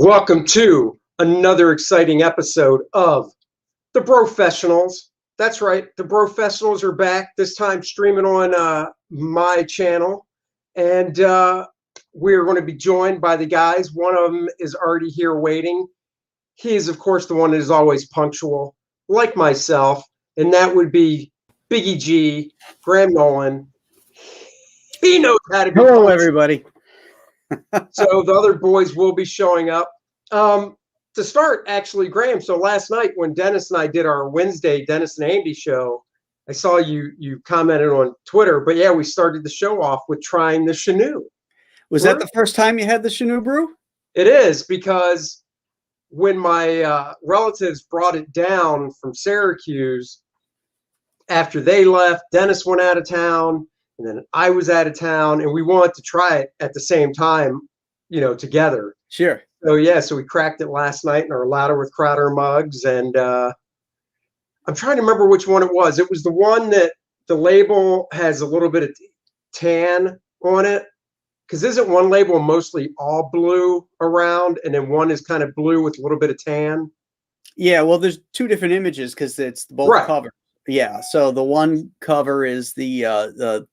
Welcome to another exciting episode of the Brofessionals. That's right, the Brofessionals are back, this time streaming on my channel. And we're going to be joined by the guys. One of them is already here waiting. He is, of course, the one that is always punctual, like myself. And that would be Biggie G, Graham Nolan. He knows how to be Hello, punctual. everybody. So the other boys will be showing up. To start, actually, Graham, so last night when Dennis and I did our Wednesday Dennis and Andy show, I saw you commented on Twitter, but yeah, we started the show off with trying the Chinook. Was that the first time you had the Chinook brew? It is, because when my relatives brought it down from Syracuse, after they left, Dennis went out of town, and then I was out of town, and we wanted to try it at the same time, together. Sure. So yeah, so we cracked it last night in our Louder with Crowder mugs, and I'm trying to remember which one it was. It was the one that the label has a little bit of tan on it, because isn't one label mostly all blue around, and then one is kind of blue with a little bit of tan? Yeah, well, there's two different images because it's both Right. covers. Yeah, so the one cover is the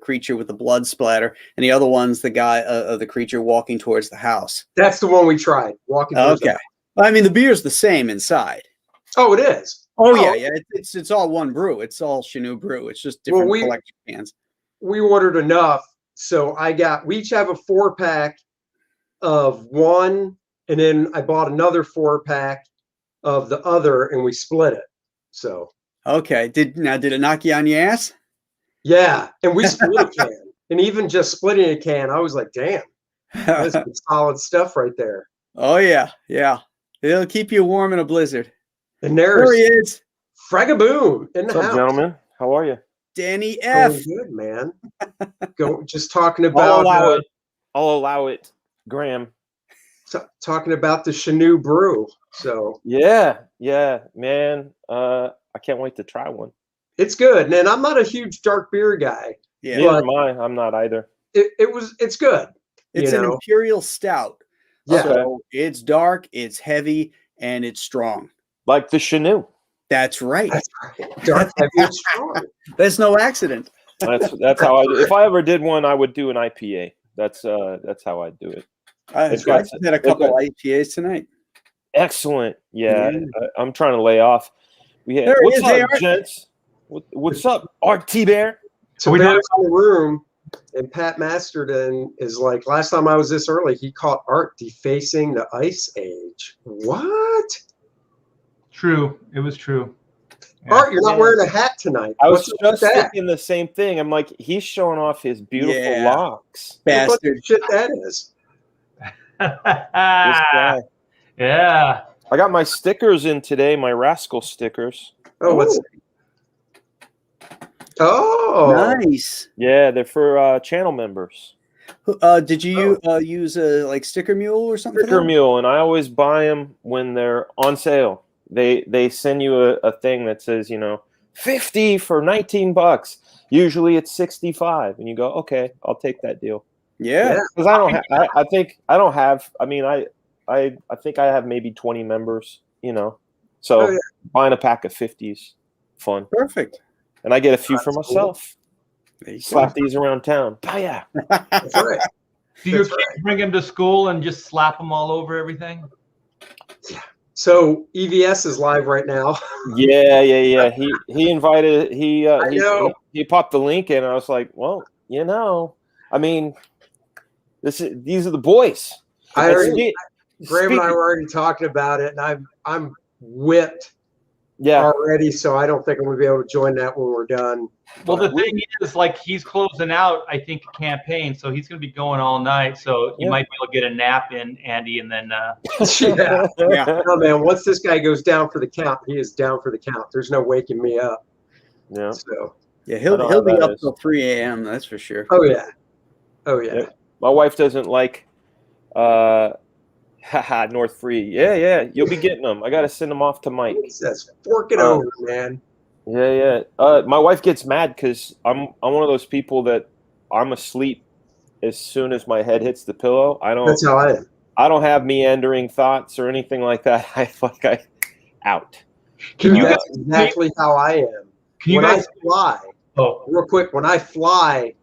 creature with the blood splatter, and the other one's the guy, the creature walking towards the house. That's the one we tried. Walking towards the Okay. I mean, the beer's the same inside. Oh, it is. Oh yeah. It's all one brew. It's all Chinook brew. It's just different collection cans. We ordered enough, so we each have a 4-pack of one, and then I bought another 4-pack of the other, and we split it. So okay, did it knock you on your ass? Yeah, and we split a can, and even just splitting a can, I was like, "Damn, that's some solid stuff right there." Oh yeah, it'll keep you warm in a blizzard. And There he is, Fragaboom in the What's house. up, gentlemen? How are you? Danny F. Going good, man. Just talking about. I'll allow it, Graham. Talking about the Chinook brew. So Yeah, man. I can't wait to try one. it's good, and I'm not a huge dark beer guy. Yeah, Neither am I. I'm not either. It's good. It's an imperial stout. Yeah. So it's dark, it's heavy, and it's strong. Like the Chinook. That's right. That's right. Dark, heavy, and strong. There's no accident. That's how I. If I ever did one, I would do an IPA. That's how I do it. I just had a couple IPAs tonight. Excellent. Yeah, I'm trying to lay off. What's up, gents? What's up, Art T Bear? So we in the room, and Pat Masterton is like, last time I was this early, he caught Art defacing the Ice Age. What? True. It was true. Yeah. Art, you're not wearing a hat tonight. I was just thinking the same thing. I'm like, he's showing off his beautiful locks. Bastard. What shit that is. This guy. Yeah. I got my stickers in today, my Rascal stickers. Oh, what's nice. Yeah, they're for channel members. Did you use a Sticker Mule or something? Sticker Mule, and I always buy them when they're on sale. They send you a thing that says, 50 for $19. Usually it's 65, and you go, okay, I'll take that deal. Yeah, because I don't have. I think I don't have. I mean, I think I have maybe 20 members. So buying a pack of 50s, fun. Perfect. And I get a few for myself. Slap these around town. Oh, yeah. That's right. Do your kids bring him to school and just slap them all over everything? Yeah. So EVS is live right now. Yeah. He invited. He popped the link in. And I was like, well, I mean, these are the boys. Graham and I were already talking about it, and I'm whipped. Yeah, already. So I don't think I'm gonna be able to join that when we're done. Well, the thing is, he's closing out, I think, a campaign, so he's gonna be going all night. So you might be able to get a nap in, Andy, and then. Yeah. No, man. Once this guy goes down for the count, he is down for the count. There's no waking me up. Yeah. So. Yeah, he'll be up till 3 a.m. That's for sure. Oh yeah. My wife doesn't like. North Free. Yeah. You'll be getting them. I got to send them off to Mike. That's fork it over, man. Yeah. My wife gets mad because I'm one of those people that I'm asleep as soon as my head hits the pillow. That's how I am. I don't have meandering thoughts or anything like that. I out. Can you guys That's exactly how I am. Can you When guys? I fly, Oh, real quick, when I fly,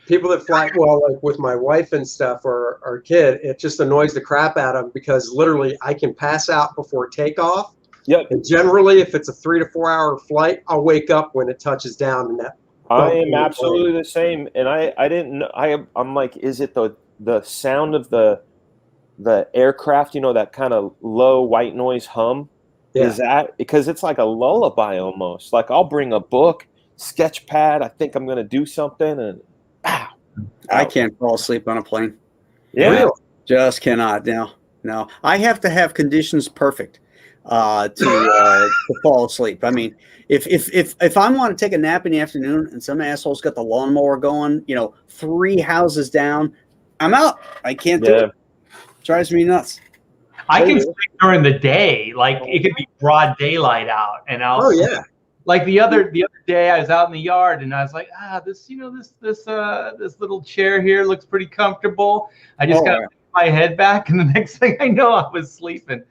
people that fly, well, like with my wife and stuff or our kid, it just annoys the crap out of them because literally I can pass out before takeoff. Yep. And generally, if it's a 3 to 4 hour flight, I'll wake up when it touches down. And that I am absolutely the same. And I didn't know. I'm like, is it the sound of the aircraft? You know, that kind of low white noise hum. Yeah. Is that because it's like a lullaby almost? Like I'll bring a book, sketch pad. I think I'm going to do something, and pow. I can't fall asleep on a plane. Yeah. Really? Just cannot. No. I have to have conditions perfect to fall asleep. I mean, if I want to take a nap in the afternoon and some asshole's got the lawnmower going, 3 houses down, I'm out. I can't do it. Drives me nuts. I can sleep during the day. Like it could be broad daylight out, and I'll. Oh yeah. Like the other day, I was out in the yard, and I was like, this little chair here looks pretty comfortable. I just got my head back, and the next thing I know, I was sleeping.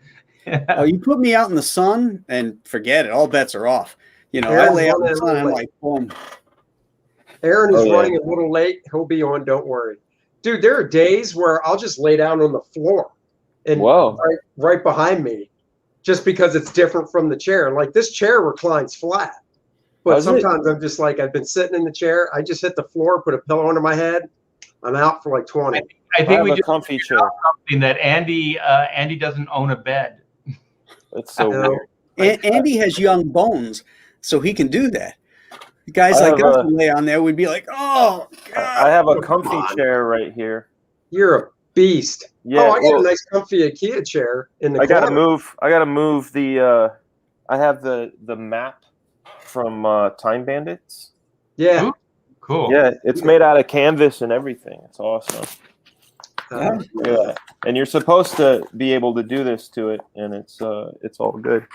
Oh, you put me out in the sun, and forget it. All bets are off. I lay out in the sun, and I'm like, boom. Aaron is running a little late. He'll be on. Don't worry, dude. There are days where I'll just lay down on the floor, and right behind me, just because it's different from the chair. Like this chair reclines flat, but sometimes I'm just like, I've been sitting in the chair. I just hit the floor, put a pillow under my head. I'm out for like 20. I think we have a just comfy chair. something that Andy doesn't own a bed. That's so weird. Andy has young bones, so he can do that. Guys like us who lay on there, we'd be like, oh, God. I have a comfy chair right here. You're a beast. Yeah, I got a nice comfy IKEA chair in the corner. I gotta move the I have the map from Time Bandits. Yeah. Cool. Yeah, it's made out of canvas and everything. It's awesome. Yeah. And you're supposed to be able to do this to it, and it's all good.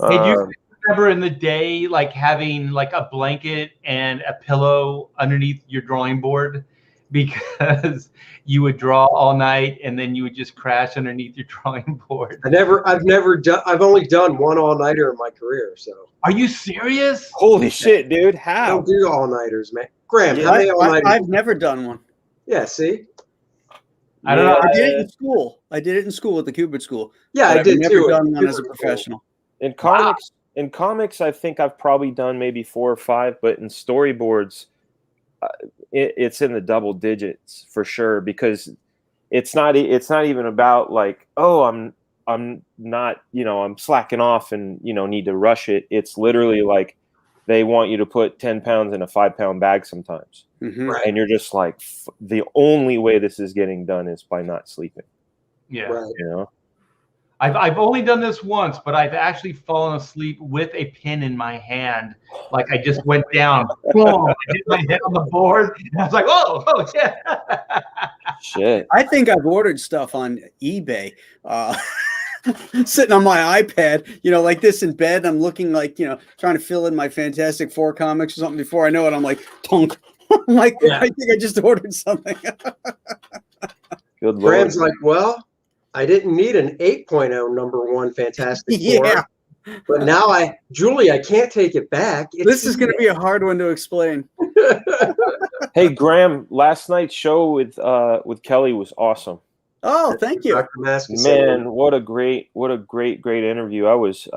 Hey, do you remember in the day like having like a blanket and a pillow underneath your drawing board because you would draw all night and then you would just crash underneath your drawing board? I've only done one all-nighter in my career. So are you serious? Holy shit, dude! I How? don't do all-nighters, man. Graham, how many all-nighters? I've never done one. Yeah, see? I don't know. I did it in school. I did it in school at the Cubert School. Yeah, I did I've too. never done one as a professional. In comics, I think I've probably done maybe 4 or 5, but in storyboards, it's in the double digits for sure, because it's not even about like, oh, I'm not, I'm slacking off and need to rush it. It's literally like they want you to put 10 pounds in a 5-pound bag sometimes. Mm-hmm. Right. And you're just like, the only way this is getting done is by not sleeping. Yeah. Right. I've only done this once, but I've actually fallen asleep with a pen in my hand. Like I just went down, boom, I hit my head on the board, and I was like, oh yeah. Shit. I think I've ordered stuff on eBay, sitting on my iPad, like this in bed. I'm looking like, trying to fill in my Fantastic Four comics or something. Before I know it, I'm like, tonk. I'm like, I think I just ordered something. Good Lord. Graham's like, well, I didn't need an 8.0 #1 Fantastic Four. But now Julie, I can't take it back. This is going to be a hard one to explain. Hey, Graham, last night's show with Kelly was awesome. Oh, thank you. Dr. Maskey. Man, what a great interview. I was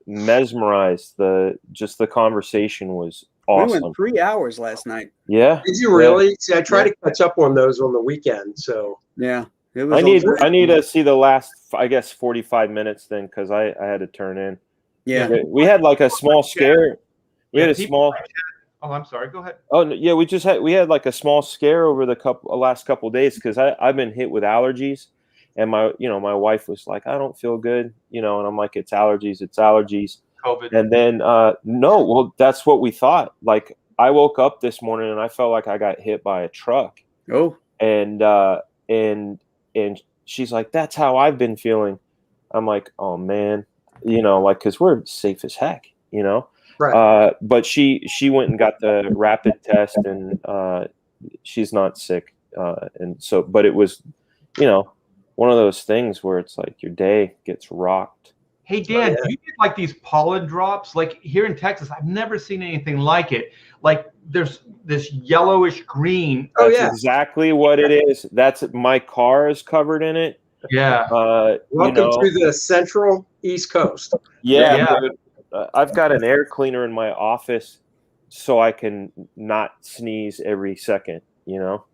mesmerized. The conversation was awesome. We went 3 hours last night. Yeah. Did you really? See, I try to catch up on those on the weekend. So yeah. I need to see the last, I guess, 45 minutes then, because I had to turn in. Yeah. We had like a small scare. We had a small. Oh, I'm sorry. Go ahead. Oh yeah, we had like a small scare over the last couple of days, because I've been hit with allergies, and my wife was like, I don't feel good, and I'm like, it's allergies. COVID. And then no, well, that's what we thought. Like I woke up this morning and I felt like I got hit by a truck. Oh. And she's like, that's how I've been feeling. I'm like, oh man, like, because we're safe as heck, right. But she went and got the rapid test, and she's not sick. And so, but it was, one of those things where it's like your day gets rocked. Hey Dan, do you get like these pollen drops? Like here in Texas, I've never seen anything like it. Like there's this yellowish green. Oh, That's yeah. exactly what it is. That's my car is covered in it. Yeah. Welcome to the Central East Coast. Yeah. Dude, I've got an air cleaner in my office so I can not sneeze every second, you know?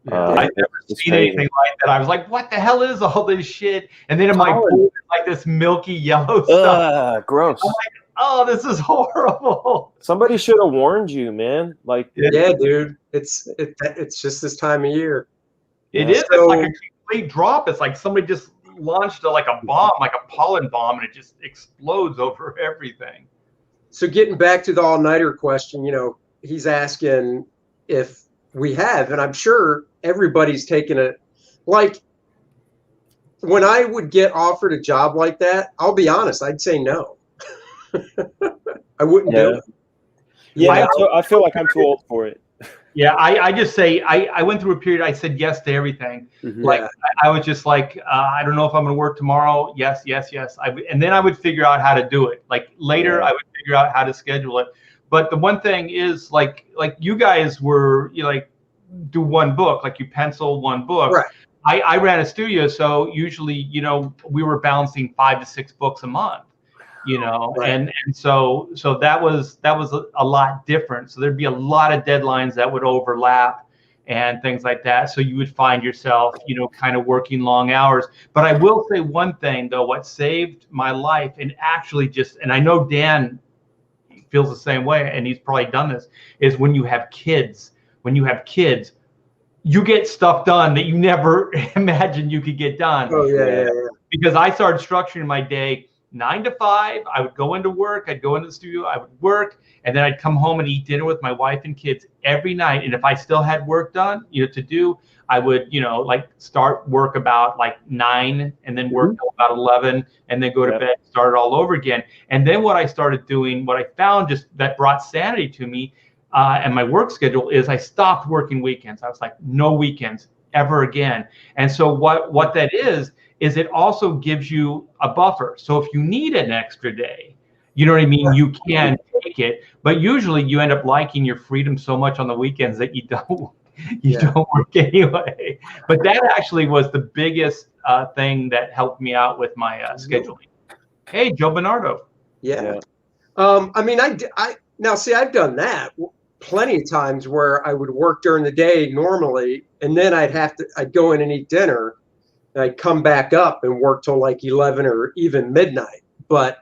I've never seen anything like that. I was like, what the hell is all this shit? And then in my pool, like this milky yellow stuff. Gross. I'm like, oh, this is horrible. Somebody should have warned you, man. Like, yeah, dude, it's just this time of year. It is. It's like a complete drop. It's like somebody just launched like a bomb, like a pollen bomb, and it just explodes over everything. So getting back to the all-nighter question, you know, he's asking if we have, and I'm sure everybody's taken it. Like when I would get offered a job like that, I'll be honest, I'd say no. I wouldn't do it. Yeah, I feel like I'm too old for it. Yeah, I just say I went through a period. I said yes to everything. Like I was just like, I don't know if I'm going to work tomorrow. Yes. And then I would figure out how to do it. Like later, I would figure out how to schedule it. But the one thing is like you guys were, you know, like do one book, like you pencil one book. Right. I ran a studio, so usually, you know, we were balancing 5 to 6 books a month. You know, and so that was a lot different. So there'd be a lot of deadlines that would overlap and things like that. So you would find yourself, you know, kind of working long hours. But I will say one thing though, what saved my life, and actually just, and I know Dan feels the same way, and he's probably done this, is when you have kids. When you have kids, you get stuff done that you never imagined you could get done. Oh yeah. Because I started structuring my day 9 to 5. I would go into work. I'd go into the studio. I would work, and then I'd come home and eat dinner with my wife and kids every night. And if I still had work done, you know, to do, I would, you know, like start work about like 9, and then work till about 11, and then go to bed, start it all over again. And then what I started doing, what I found just that brought sanity to me, and my work schedule is I stopped working weekends. I was like, no weekends ever again. And so what that is it also gives you a buffer. So if you need an extra day, you know what I mean, you can take it. But usually you end up liking your freedom so much on the weekends that you don't work anyway. But that actually was the biggest thing that helped me out with my scheduling. Hey, Joe Bernardo. Yeah. I mean, now see, I've done that plenty of times where I would work during the day normally, and then I'd go in and eat dinner. I'd come back up and work till like 11 or even midnight. But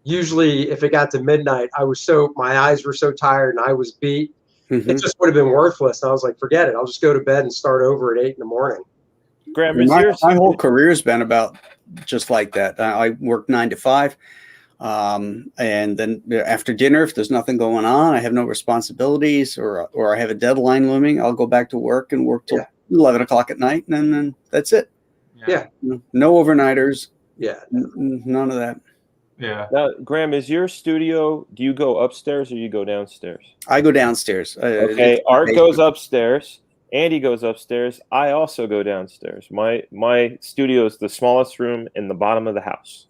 usually if it got to midnight, my eyes were so tired and I was beat. It just would have been worthless. And I was like, forget it. I'll just go to bed and start over at 8 in the morning. Graham, my whole career's been about just like that. I work 9 to 5. And then after dinner, if there's nothing going on, I have no responsibilities or I have a deadline looming, I'll go back to work and work till 11 o'clock at night. And then that's it. Yeah. No overnighters. Yeah. None of that. Yeah. Now, Graham, is your studio, do you go upstairs or you go downstairs? I go downstairs. Okay. Art goes upstairs. Andy goes upstairs. I also go downstairs. My studio is the smallest room in the bottom of the house.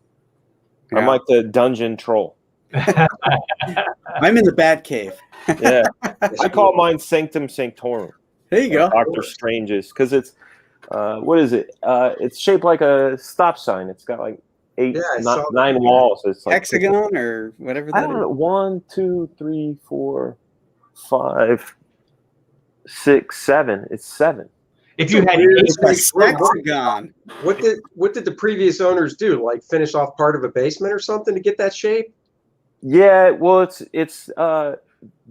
Yeah. I'm like the dungeon troll. I'm in the bat cave. Yeah. I call mine Sanctum Sanctorum. There you go. Doctor Strange's, because it's what is it? It's shaped like a stop sign. It's got like 9 walls. It's like hexagon or whatever. I don't know. 1, 2, 3, 4, 5, 6, 7. It's 7. If you had hexagon, what did the previous owners do? Like finish off part of a basement or something to get that shape? Yeah. Well, it's the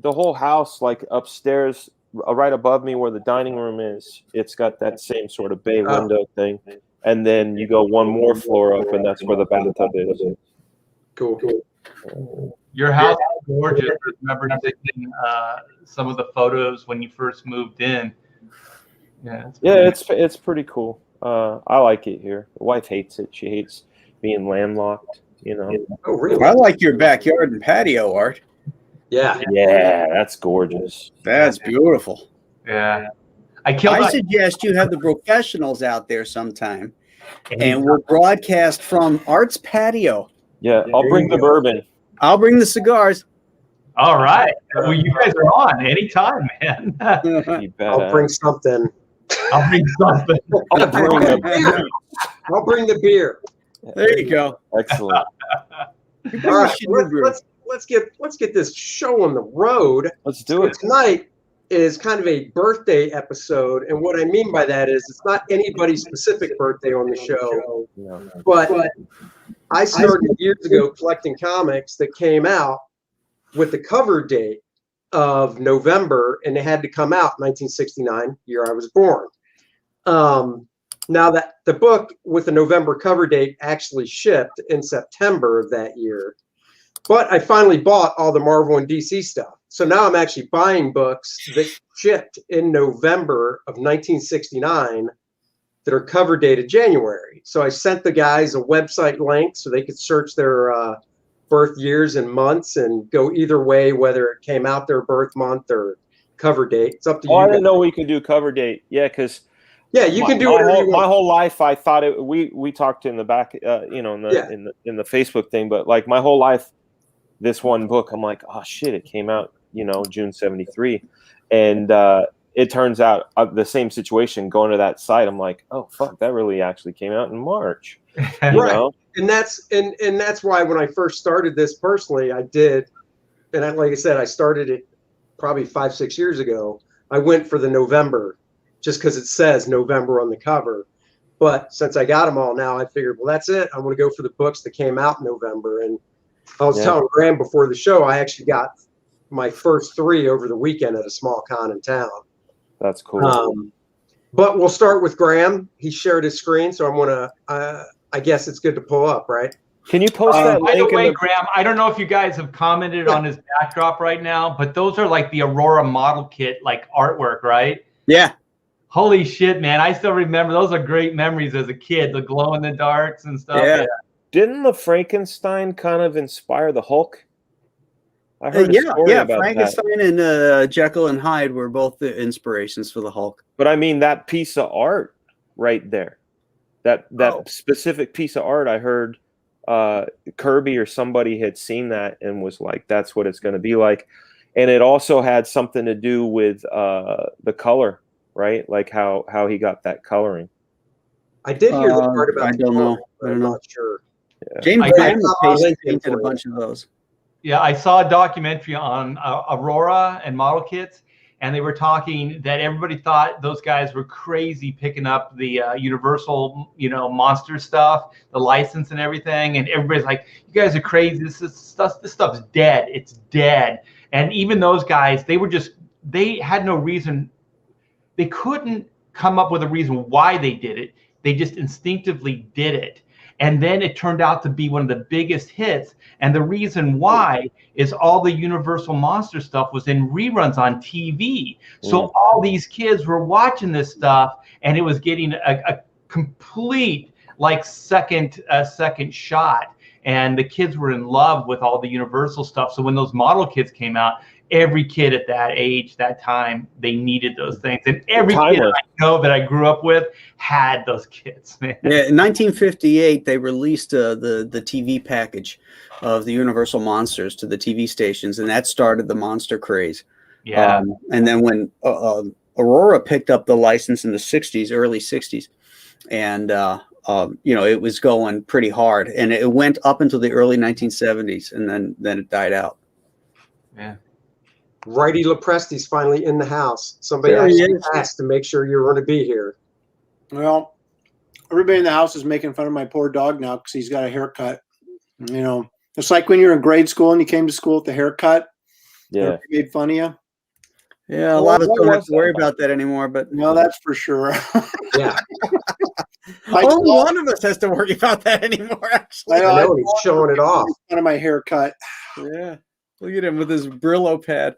whole house, like upstairs. Right above me where the dining room is, it's got that same sort of bay window thing. And then you go one more floor up, and that's where the bathtub is. Cool. Your house is gorgeous. I remember taking some of the photos when you first moved in. Yeah, it's pretty cool. I like it here. The wife hates it. She hates being landlocked, you know. Oh, really? I like your backyard and patio, Art. Yeah. Yeah, that's gorgeous. That's beautiful. Yeah. I suggest you have the Brofessionals out there sometime and we'll broadcast from Art's patio. Yeah, I'll bring the bourbon. I'll bring the cigars. All right. Well, you guys are on anytime, man. You bet. I'll bring something. I'll bring something. I'll bring the beer. I'll bring the beer. There you go. Excellent. All right, let's get this show on the road. Let's do it. Tonight is kind of a birthday episode, and what I mean by that is it's not anybody's specific birthday on the show, but I started years ago collecting comics that came out with the cover date of November, and they had to come out 1969, year I was born. Now that the book with the November cover date actually shipped in September of that year, but I finally bought all the Marvel and DC stuff. So now I'm actually buying books that shipped in November of 1969 that are cover dated January. So I sent the guys a website link so they could search their birth years and months and go either way, whether it came out their birth month or cover date. It's up to you. I didn't know we could do cover date. Yeah, because you can do whatever you want. My whole life, I thought it. We talked in the back, in the Facebook thing, but like my whole life, this one book, I'm like, oh shit, it came out, June '73, and it turns out the same situation. Going to that site, I'm like, oh fuck, that really actually came out in March. Right. And that's why when I first started this personally, I did, and like I said, I started it probably 5-6 years ago. I went for the November, just because it says November on the cover. But since I got them all now, I figured, well, that's it. I'm going to go for the books that came out in November. And I was telling Graham before the show, I actually got my first 3 over the weekend at a small con in town. That's cool. But we'll start with Graham. He shared his screen, so I'm going to, I guess it's good to pull up, right? Can you post that by link? the way, Graham, I don't know if you guys have commented on his backdrop right now, but those are like the Aurora model kit, like artwork, right? Yeah. Holy shit, man. I still remember. Those are great memories as a kid, the glow in the darks and stuff. Yeah. Didn't the Frankenstein kind of inspire the Hulk? I heard a story about Frankenstein that. and Jekyll and Hyde were both the inspirations for the Hulk. But I mean, that piece of art right there, that specific piece of art, I heard Kirby or somebody had seen that and was like, that's what it's going to be like. And it also had something to do with the color, right? Like how he got that coloring. I did hear the part about I don't know. I'm not sure. Yeah. James Graham painted a bunch of those. Yeah, I saw a documentary on Aurora and model kits, and they were talking that everybody thought those guys were crazy picking up the Universal, monster stuff, the license and everything. And everybody's like, "You guys are crazy. This stuff's dead. It's dead." And even those guys, they had no reason. They couldn't come up with a reason why they did it. They just instinctively did it. And then it turned out to be one of the biggest hits. And the reason why is all the Universal Monster stuff was in reruns on TV. So all these kids were watching this stuff, and it was getting a complete second shot. And the kids were in love with all the Universal stuff. So when those model kits came out, every kid at that age, that time, they needed those things. And every kid I know that I grew up with had those kits, man. Yeah, in 1958, they released the TV package of the Universal Monsters to the TV stations, and that started the monster craze. Yeah. And then when Aurora picked up the license in the 60s, early 60s, and it was going pretty hard, and it went up until the early 1970s, and then it died out. Yeah. Righty Lopresti's finally in the house. Somebody actually asked to make sure you're going to be here. Well, everybody in the house is making fun of my poor dog now because he's got a haircut. It's like when you were in grade school and you came to school with the haircut. Yeah. They made fun of you. Yeah, a lot of us don't have to worry about that anymore. But no, that's for sure. Yeah. Only one of us has to worry about that anymore, actually. I know, he's showing it off. Fun of my haircut. Yeah. Look at him with his Brillo pad.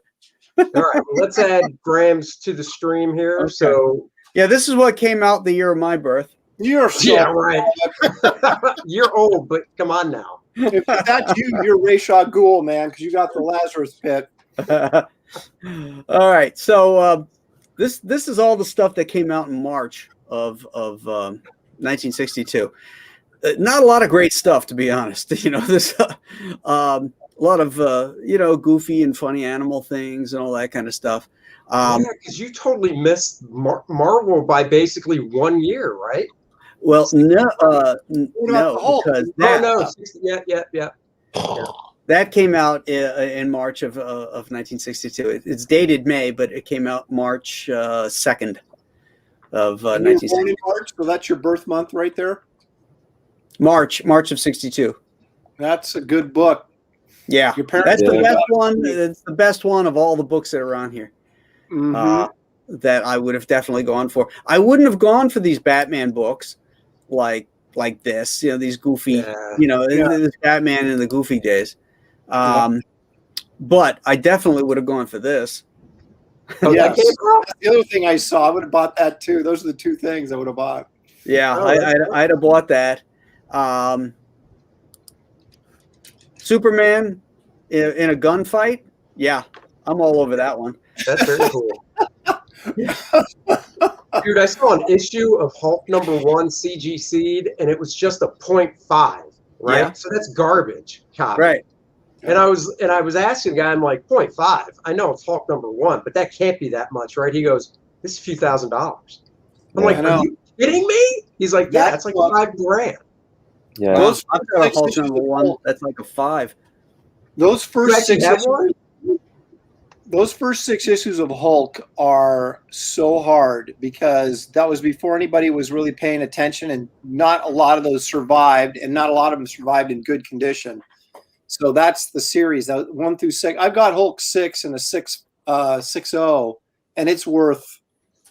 All right, well, let's add Graham's to the stream here. Okay. So yeah, this is what came out the year of my birth. You're so right. You're old, but come on now. If that's you, you're Ra's al Ghul, man, because you got the Lazarus pit. All right, so this is all the stuff that came out in March of 1962. Not a lot of great stuff, to be honest. This a lot of goofy and funny animal things and all that kind of stuff. Yeah, because you totally missed Marvel by basically 1 year, right? Well, no, Hulk? because Yeah. that came out in March of 1962. It's dated May, but it came out March 2nd of You were born 1962. in March, so that's your birth month right there. March of 62. That's a good book. Yeah, Your parents. that's the Yeah. best one. It's the best one of all the books that are on here. Mhm. That I would have definitely gone for. I wouldn't have gone for these Batman books like this. These goofy. Yeah. This Batman in the goofy days. But I definitely would have gone for this. Oh, Yes. that came out? That's the other thing I saw. I would have bought that too. Those are the two things I would have bought. Yeah, Oh, I'd have bought that. Superman in a gunfight. Yeah, I'm all over that one. That's very cool. Dude, I saw an issue of Hulk #1 CG Seed, and it was just a 0.5, right? Yeah. So that's garbage copy. Right. And I was asking the guy, I'm like, 0.5. I know it's Hulk #1, but that can't be that much, right? He goes, this is a few $1,000s. I'm Yeah, like, I know. are you kidding me? He's like, yeah, That's it's like what- $5,000. Yeah. Those I've got a six Hulk issues of #1 Hulk. that's like a 5. Those You first actually 6 have issues, one? those first 6 issues of Hulk are so hard because that was before anybody was really paying attention, and not a lot of those survived, and not a lot of them survived in good condition. So that's the series, 1 through 6. I've got Hulk 6 and a 6.0, and it's worth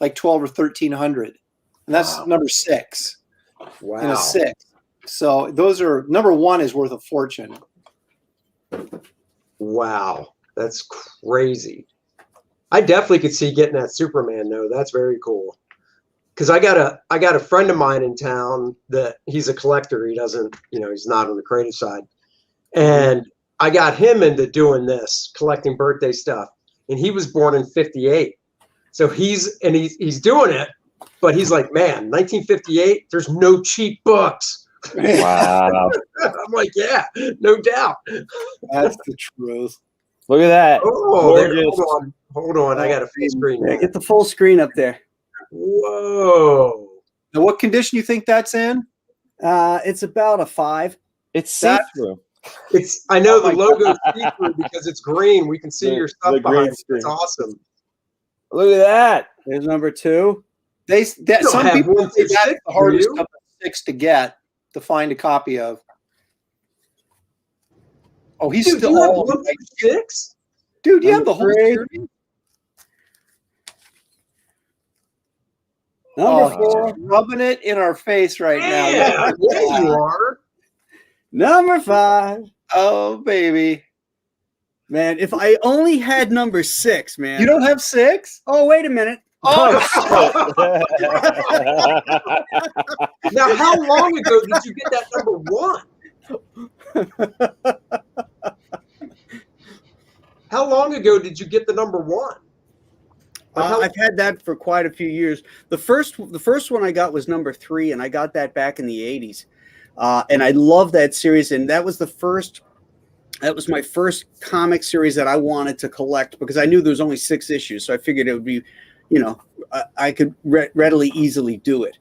like 12 or 1,300, and that's Wow. number 6 in Wow. a 6. So those are #1 is worth a fortune. Wow. That's crazy. I definitely could see getting that Superman though. That's very cool. Because I got a friend of mine in town that he's a collector. He doesn't, he's not on the creative side. And I got him into doing this, collecting birthday stuff. And he was born in 58. So he's doing it, but he's like, man, 1958, there's no cheap books. Wow. I'm like, yeah, no doubt. That's the truth. Look at that. Oh, Gorgeous. hold on. I got a full screen. Yeah, get the full screen up there. Whoa. Now, what condition you think that's in? It's about a 5. It's see-through. I know Oh the my logo's see-through because it's green. We can see The- your stuff the green behind it. screen. It's awesome. Look at that. There's #2. don't Some have people 1 say through that's 6, the hardest do you? of the 6 to get, to find a copy of. Oh, he's Dude, still you have all 1 through 6? dude. You have the whole #3. series. #4. He's rubbing it in our face right now. Yeah, yeah, you are. #5. Oh, baby. Man, if I only had #6, man. You don't have 6? Oh, wait a minute. Oh, Now, how long ago did you get that #1? How long ago did you get the #1? I've had that for quite a few years. The first one I got was #3, and I got that back in the 80s. And I love that series. And that was my first comic series that I wanted to collect because I knew there was only 6 issues. So I figured it would be, I could readily, easily do it.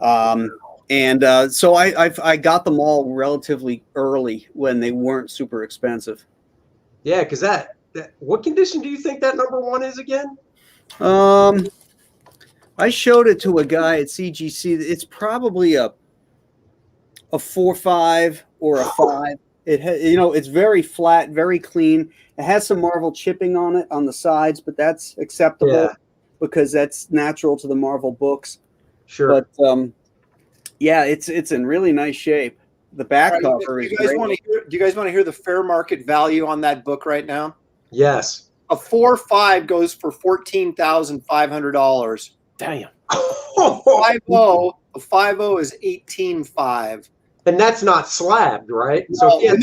So I got them all relatively early when they weren't super expensive. Yeah, because that what condition do you think that #1 is again? I showed it to a guy at CGC. It's probably a 4.5 or a 5. It it's very flat, very clean. It has some Marvel chipping on it on the sides, but that's acceptable. Yeah. Because that's natural to the Marvel books. Sure. But yeah, it's in really nice shape. The back cover is great. do you guys want to hear the fair market value on that book right now? Yes. A 4.5 goes for $14,500. Damn. 5.0, a 5.0 is 18.5. And that's not slabbed, right? So So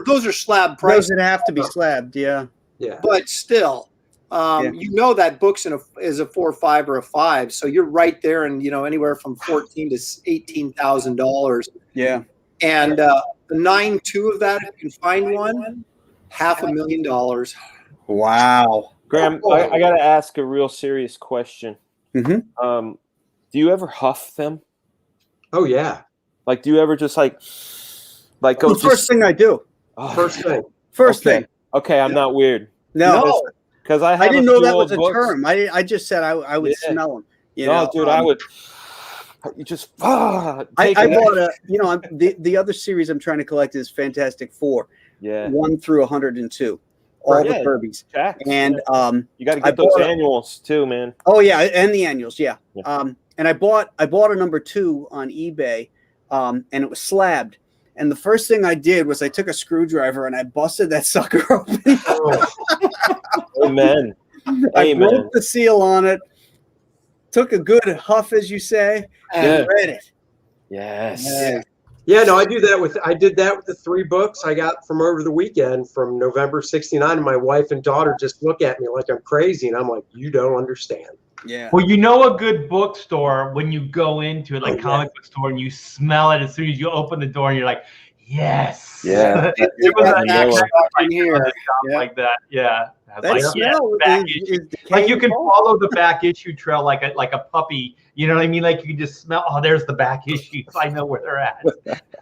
those are slab Those prices, that have to be slabbed, yeah. yeah. but still, you know that book's is a 4 or 5 or a 5, so you're right there, and anywhere from $14,000 to $18,000. Yeah. And the 9.2 of that, if you can find one, $500,000. Wow. Graham, I got to ask a real serious question. Mm-hmm. Do you ever huff them? Oh yeah. Like, do you ever just like go? The first thing I do. Oh, First thing. First okay. thing. Okay, I'm not weird. No. Because I didn't know that was a books. term. I just said I would smell them. No, dude, I would. You just. I bought the other series I'm trying to collect is Fantastic Four. Yeah. 1 through 102. All the Kirby's. And you got to get those annuals too, man. Oh yeah, and the annuals, yeah. And I bought a number 2 on eBay, and it was slabbed. And the first thing I did was I took a screwdriver and I busted that sucker open. Amen. I broke the seal on it, took a good huff, as you say, and read it. Yes. Yeah, no, I did that with the 3 books I got from over the weekend from November '69, and my wife and daughter just look at me like I'm crazy, and I'm like, you don't understand. Yeah. Well, a good bookstore when you go into it, like comic book store, and you smell it as soon as you open the door, and you're like, yes. Yeah. It was in here. like that. Yeah. That smell is like you can follow the back issue trail like a puppy. You know what I mean? Like you can just smell. Oh, there's the back issues. I know where they're at.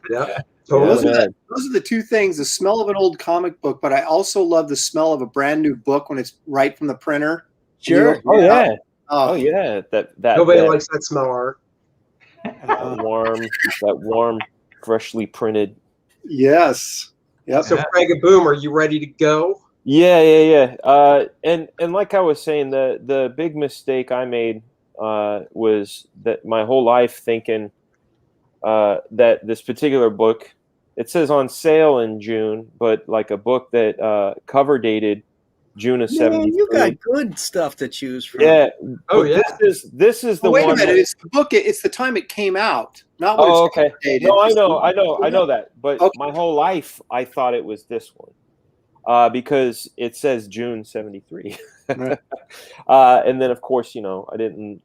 Yeah. So those are the 2 things: the smell of an old comic book, but I also love the smell of a brand new book when it's right from the printer. Sure. Oh yeah. Oh yeah. That nobody likes that smell, Art. That warm, freshly printed. Yes. Yep. So Craig and Boom, are you ready to go? Yeah. And like I was saying, the big mistake I made was that my whole life thinking that this particular book, it says on sale in June, but like a book that cover dated June of 73. You got good stuff to choose from. Yeah. Oh yeah. This is the wait one. Wait a minute. It's the book. It's the time it came out, not when it's okay. dated. No, I know that. But my whole life, I thought it was this one, because it says June 73. Right. And then, of course, I didn't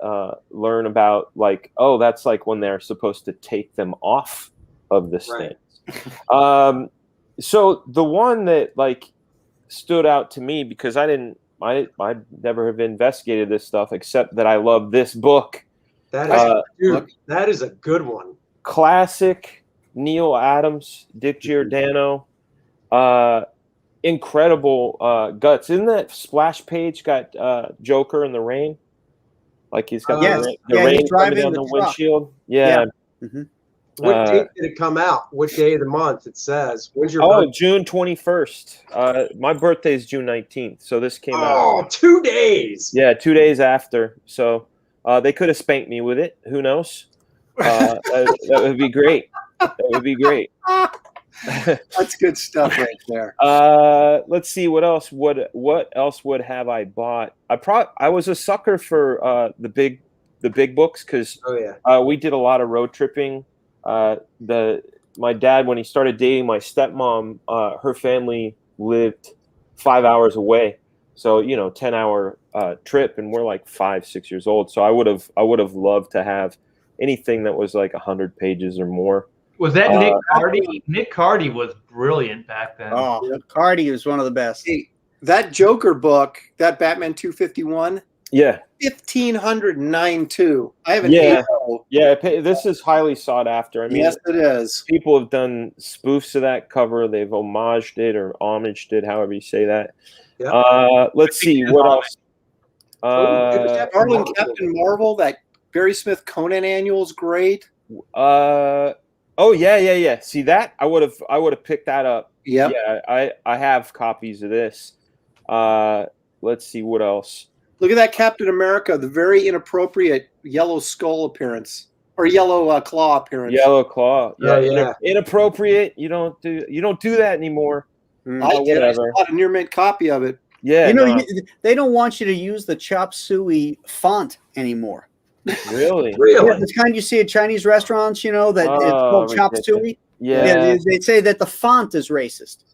learn about that's like when they're supposed to take them off of the stands. So the one that stood out to me, because I never have investigated this stuff except that I love this book. That is a good one. Classic Neil Adams, Dick Giordano, incredible guts. Isn't that splash page got Joker in the rain? Like he's got the rain coming down the windshield. Yeah. Mm-hmm. What date did it come out? What day of the month? It says. When's your birthday? June 21st. My birthday is June 19th, so this came out. Oh, 2 days. Yeah, 2 days after. So they could have spanked me with it. Who knows? That would be great. That would be great. That's good stuff right there. Let's see what else would have I bought? I was a sucker for the big books because we did a lot of road tripping. My dad, when he started dating my stepmom, her family lived 5 hours away, so 10-hour trip, and we're like 5-6 years old. So I would have loved to have anything that was like 100 pages or more. Was that Nick Cardy? Nick Cardy was brilliant back then. Oh, Cardy was one of the best. Hey, that Joker book, that Batman 251. Yeah. 1,509 too. I haven't. This is highly sought after. I mean, yes, it is. People have done spoofs of that cover. They've homaged it or homaged it, however you say that. Yep. Let's see what else. Darling Captain Marvel. That Barry Smith Conan annual is great. Yeah. See that? I would have picked that up. Yep. Yeah. I have copies of this. Let's see what else. Look at that Captain America, the very inappropriate yellow skull appearance or yellow claw appearance. Yellow claw, yeah. Inappropriate. You don't do that anymore. I did. I bought a near mint copy of it. Yeah, they don't want you to use the chop suey font anymore. Really? Yeah, the kind you see at Chinese restaurants, that it's called chop suey. Yeah. They say that the font is racist.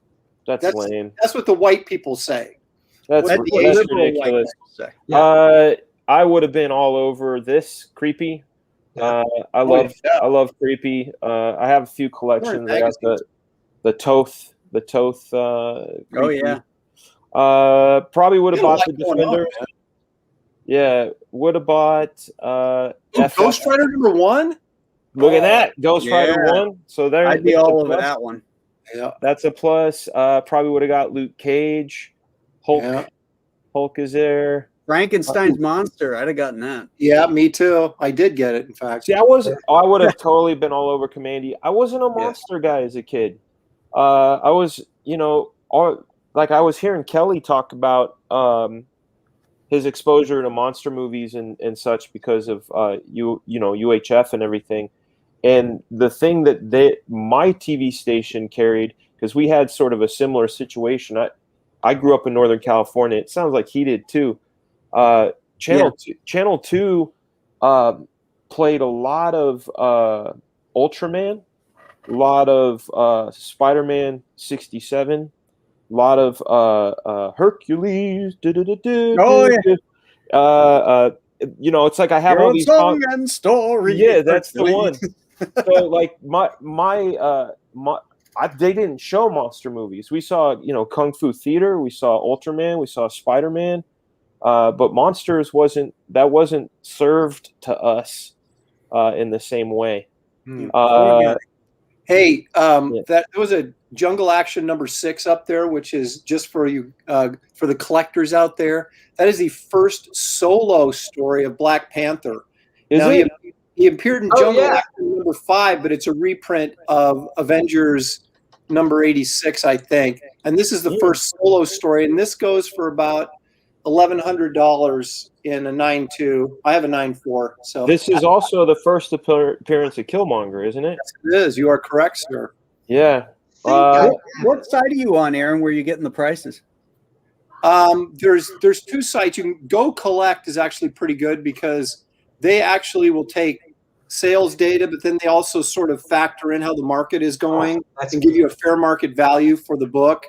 That's lame. That's what the white people say. That's What do you liberal ridiculous. say? I would have been all over this creepy. Yeah. I love creepy. I have a few collections. I got the Toth. Oh creepy. yeah. Probably would have bought the going on, Defender. Yeah, would have bought Ghost Rider #1. Look at that, Ghost yeah. Rider 1. So there, I'd be all over that one. Yeah. That's a plus. Probably would have got Luke Cage. Hulk. Yeah. Hulk is there. Frankenstein's monster. I'd have gotten that. Yeah, me too. I did get it, in fact. See, I would have totally been all over Commandy. I wasn't a monster guy as a kid. I was, I was hearing Kelly talk about his exposure to monster movies and such because of UHF and everything. And the thing that my TV station carried, because we had sort of a similar situation. I grew up in Northern California. It sounds like he did too. Channel 2 played a lot of Ultraman, a lot of Spider-Man 67, a lot of Hercules. Oh yeah. It's like I have all these song and story. Yeah, that's the one. So like they didn't show monster movies. We saw Kung Fu Theater, we saw Ultraman, we saw Spider-Man, but monsters wasn't served to us in the same way. Hey, there was a Jungle Action #6 up there, which is just for you, for the collectors out there. That is the first solo story of Black Panther. He appeared in Jungle Action #5, but it's a reprint of Avengers #86, I think. And this is the first solo story, and this goes for about $1,100 in a 9.2. I have a 9.4. So this is also the first appearance of Killmonger, isn't it? Yes, it is. You are correct, sir. Yeah. What side are you on, Aaron, where you getting the prices? There's two sites. You can Go Collect is actually pretty good because they actually will take sales data, but then they also sort of factor in how the market is going and give you a fair market value for the book.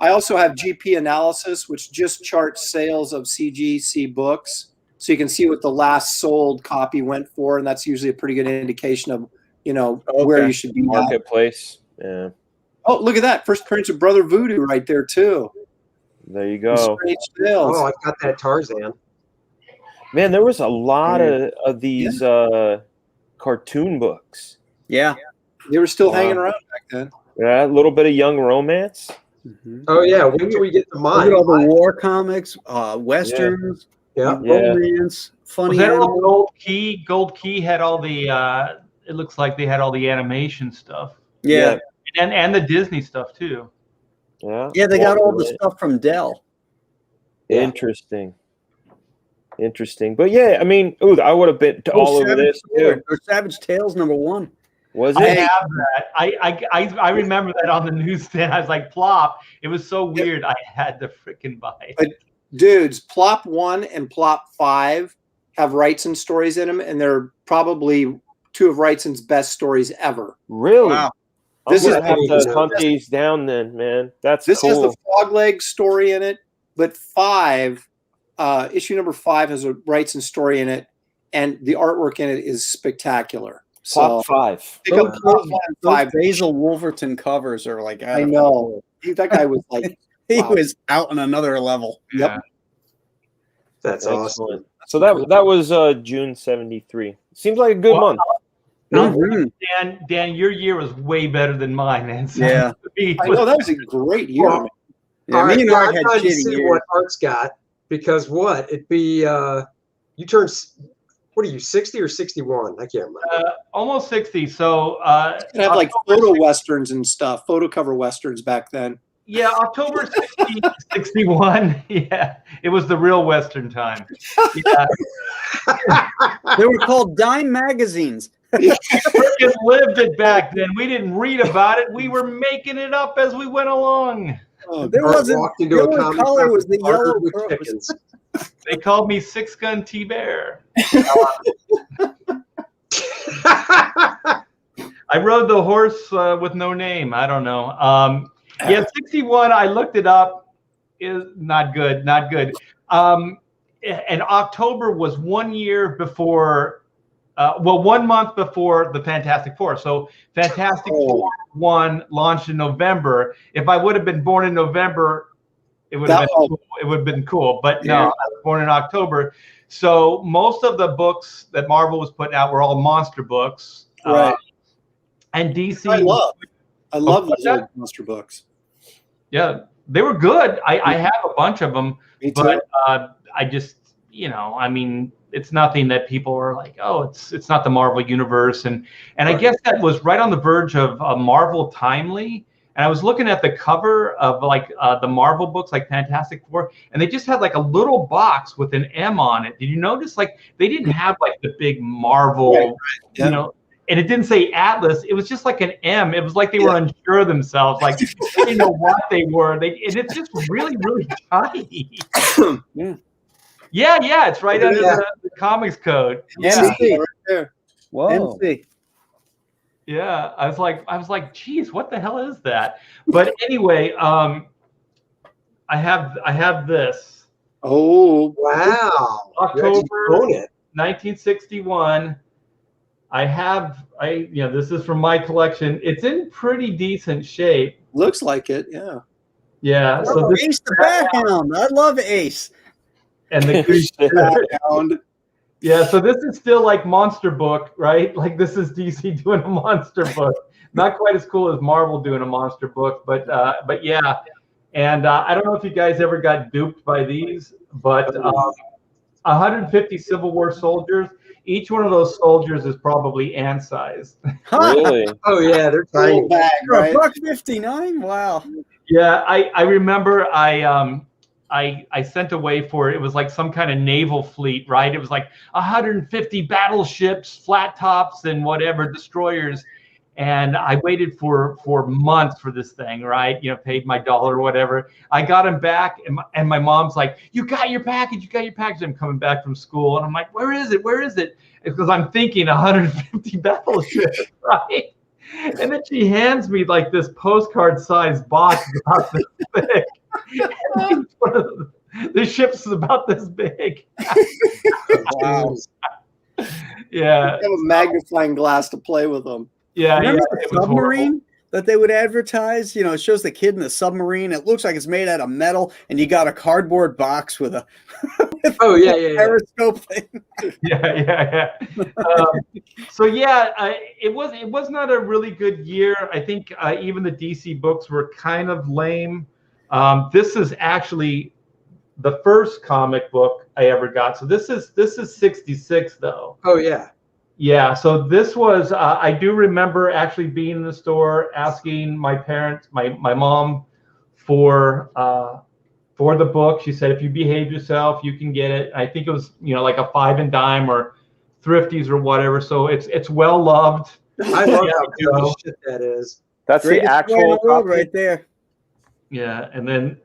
I also have GP Analysis, which just charts sales of CGC books. So you can see what the last sold copy went for, and that's usually a pretty good indication of, where you should be. Marketplace. Yeah. Oh, look at that. First appearance of Brother Voodoo right there, too. There you go. Strange Tales. Oh, I've got that Tarzan. Man, there was a lot of these cartoon books. Yeah. They were still hanging around back then. Yeah, a little bit of young romance. Mm-hmm. Oh yeah, when do we get to mine? All the war comics, westerns, romance, funny. Was that all Gold Key? Gold Key had all the. It looks like they had all the animation stuff. Yeah. And the Disney stuff too. Yeah. Yeah, they got all the stuff from Dell. Interesting. But yeah, I mean, I would have been all over this too. Or Savage Tales #1. Was it? I have that. I remember that on the newsstand. I was like, plop. It was so weird. I had to freaking buy it. But dudes, Plop 1 and Plop 5 have Wrightson stories in them, and they're probably two of Wrightson's best stories ever. Really? Wow. This is have to hunt these down then, man. This has cool. the Frogleg story in it, but issue #5 has a Wrightson story in it, and the artwork in it is spectacular. Plop 5. Pick up Plop 1 and 5. Basil Wolverton covers are like, I know. That guy was like, he was out on another level. Yep. That's awesome. So that was June '73. Seems like a good month. Dan, your year was way better than mine, man. So yeah. I know, that was a great year. Well, Yeah, me and Art had I'm trying to shitty see years. what Art's got because it'd be you turned. What are you, 60 or 61? I can't remember. Almost 60. So you have like photo westerns and stuff, photo cover westerns back then. Yeah, October 60, 61. Yeah, it was the real Western time. Yeah. They were called dime magazines. We freaking lived it back then. We didn't read about it. We were making it up as we went along. There wasn't. Walked into The a only comic color shop was the and bartered yellow with crows. chickens. They called me Six Gun T-Bear. I rode the horse with no name. I don't know. Yeah, 61, I looked it up. is not good, not good. And October was 1 year before, 1 month before the Fantastic Four. So Fantastic Four 1 launched in November. If I would have been born in November, it would have been cool. It would have been cool. But no, I was born in October. So most of the books that Marvel was putting out were all monster books. Right. And DC. I love those old monster books. Yeah, they were good. I have a bunch of them. Me too. But I just, I mean, it's nothing that people are like, oh, it's not the Marvel universe. And I guess that was right on the verge of Marvel Timely. And I was looking at the cover of like the Marvel books, like Fantastic Four, and they just had like a little box with an M on it. Did you notice? Like they didn't have like the big Marvel, and it didn't say Atlas. It was just like an M. It was like they were unsure of themselves. Like they didn't know what they were. And it's just really, really tiny. Yeah. It's right under the comics code. Yeah. MC. Right there. Whoa. MC. Yeah. I was like, geez, what the hell is that? But anyway, I have this. Oh, Wow. October You own it. 1961. This is from my collection. It's in pretty decent shape. looks like it. Yeah. Yeah. So this Ace the Bat Hound. I love Ace. and the Hound. yeah. So this is still like monster book, right? Like this is DC doing a monster book. Not quite as cool as Marvel doing a monster book, but yeah. And I don't know if you guys ever got duped by these, but 150 Civil War soldiers. Each one of those soldiers is probably ant sized. Really? Oh yeah, they're tiny. Little bag, For right? $1.59? Wow. Yeah, I remember I sent away for it was like some kind of naval fleet, right? It was like 150 battleships, flat tops, and whatever destroyers. And I waited for months for this thing, right? Paid my $1 or whatever. I got him back, and my mom's like, "You got your package. You got your package." I'm coming back from school, and I'm like, "Where is it? Where is it?" Because I'm thinking 150 battleships, right? And then she hands me like this postcard-sized box about this big. The ship's about this big. Wow. Yeah. Have a magnifying glass to play with them. Yeah. Remember yeah, it the was submarine horrible. that they would advertise? It shows the kid in the submarine. It looks like it's made out of metal, and you got a cardboard box with a Oh yeah. periscope thing. Yeah. So yeah, it was not a really good year. I think even the DC books were kind of lame. This is actually the first comic book I ever got. So this is 66 though. Oh yeah. Yeah. So this was I do remember actually being in the store asking my parents, my mom, for the book. She said, if you behave yourself, you can get it. I think it was like a 5 and dime or Thrifties or whatever. So it's well loved. I love how goofy shit that is. That's the Greatest toy in actual the world copy? right there. Yeah, and then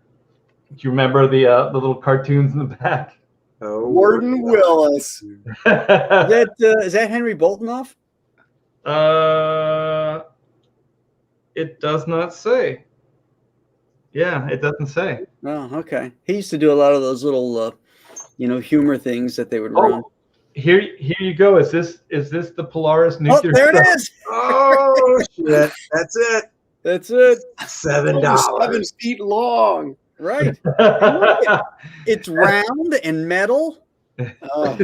do you remember the little cartoons in the back? Oh, Warden Willis. Is that Henry Boltenoff? It does not say. Yeah, it doesn't say. Oh, okay. He used to do a lot of those little, humor things that they would run. Oh, here you go. Is this the Polaris Oh, nuclear? there it stuff? is. Oh shit! That's it. That's it. $7. 7 feet long. Right. It's round and metal. Oh,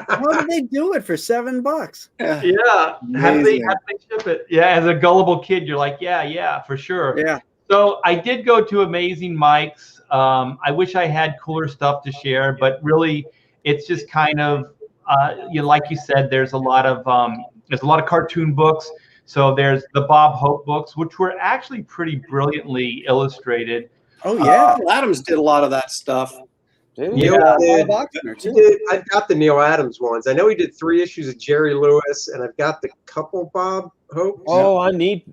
How did they do it for $7? yeah. Yeah. How do they Amazing. ship it? Yeah, as a gullible kid, you're like, yeah, for sure. Yeah. So I did go to Amazing Mike's. I wish I had cooler stuff to share, but really, it's just kind of, like you said, there's a lot of cartoon books. So there's the Bob Hope books, which were actually pretty brilliantly illustrated. Oh, yeah. Adams did a lot of that stuff. Dude. Neil did. Bob Oxner, He too. did. I've got the Neil Adams ones. I know he did 3 issues of Jerry Lewis, and I've got the couple Bob Hope. Oh, I need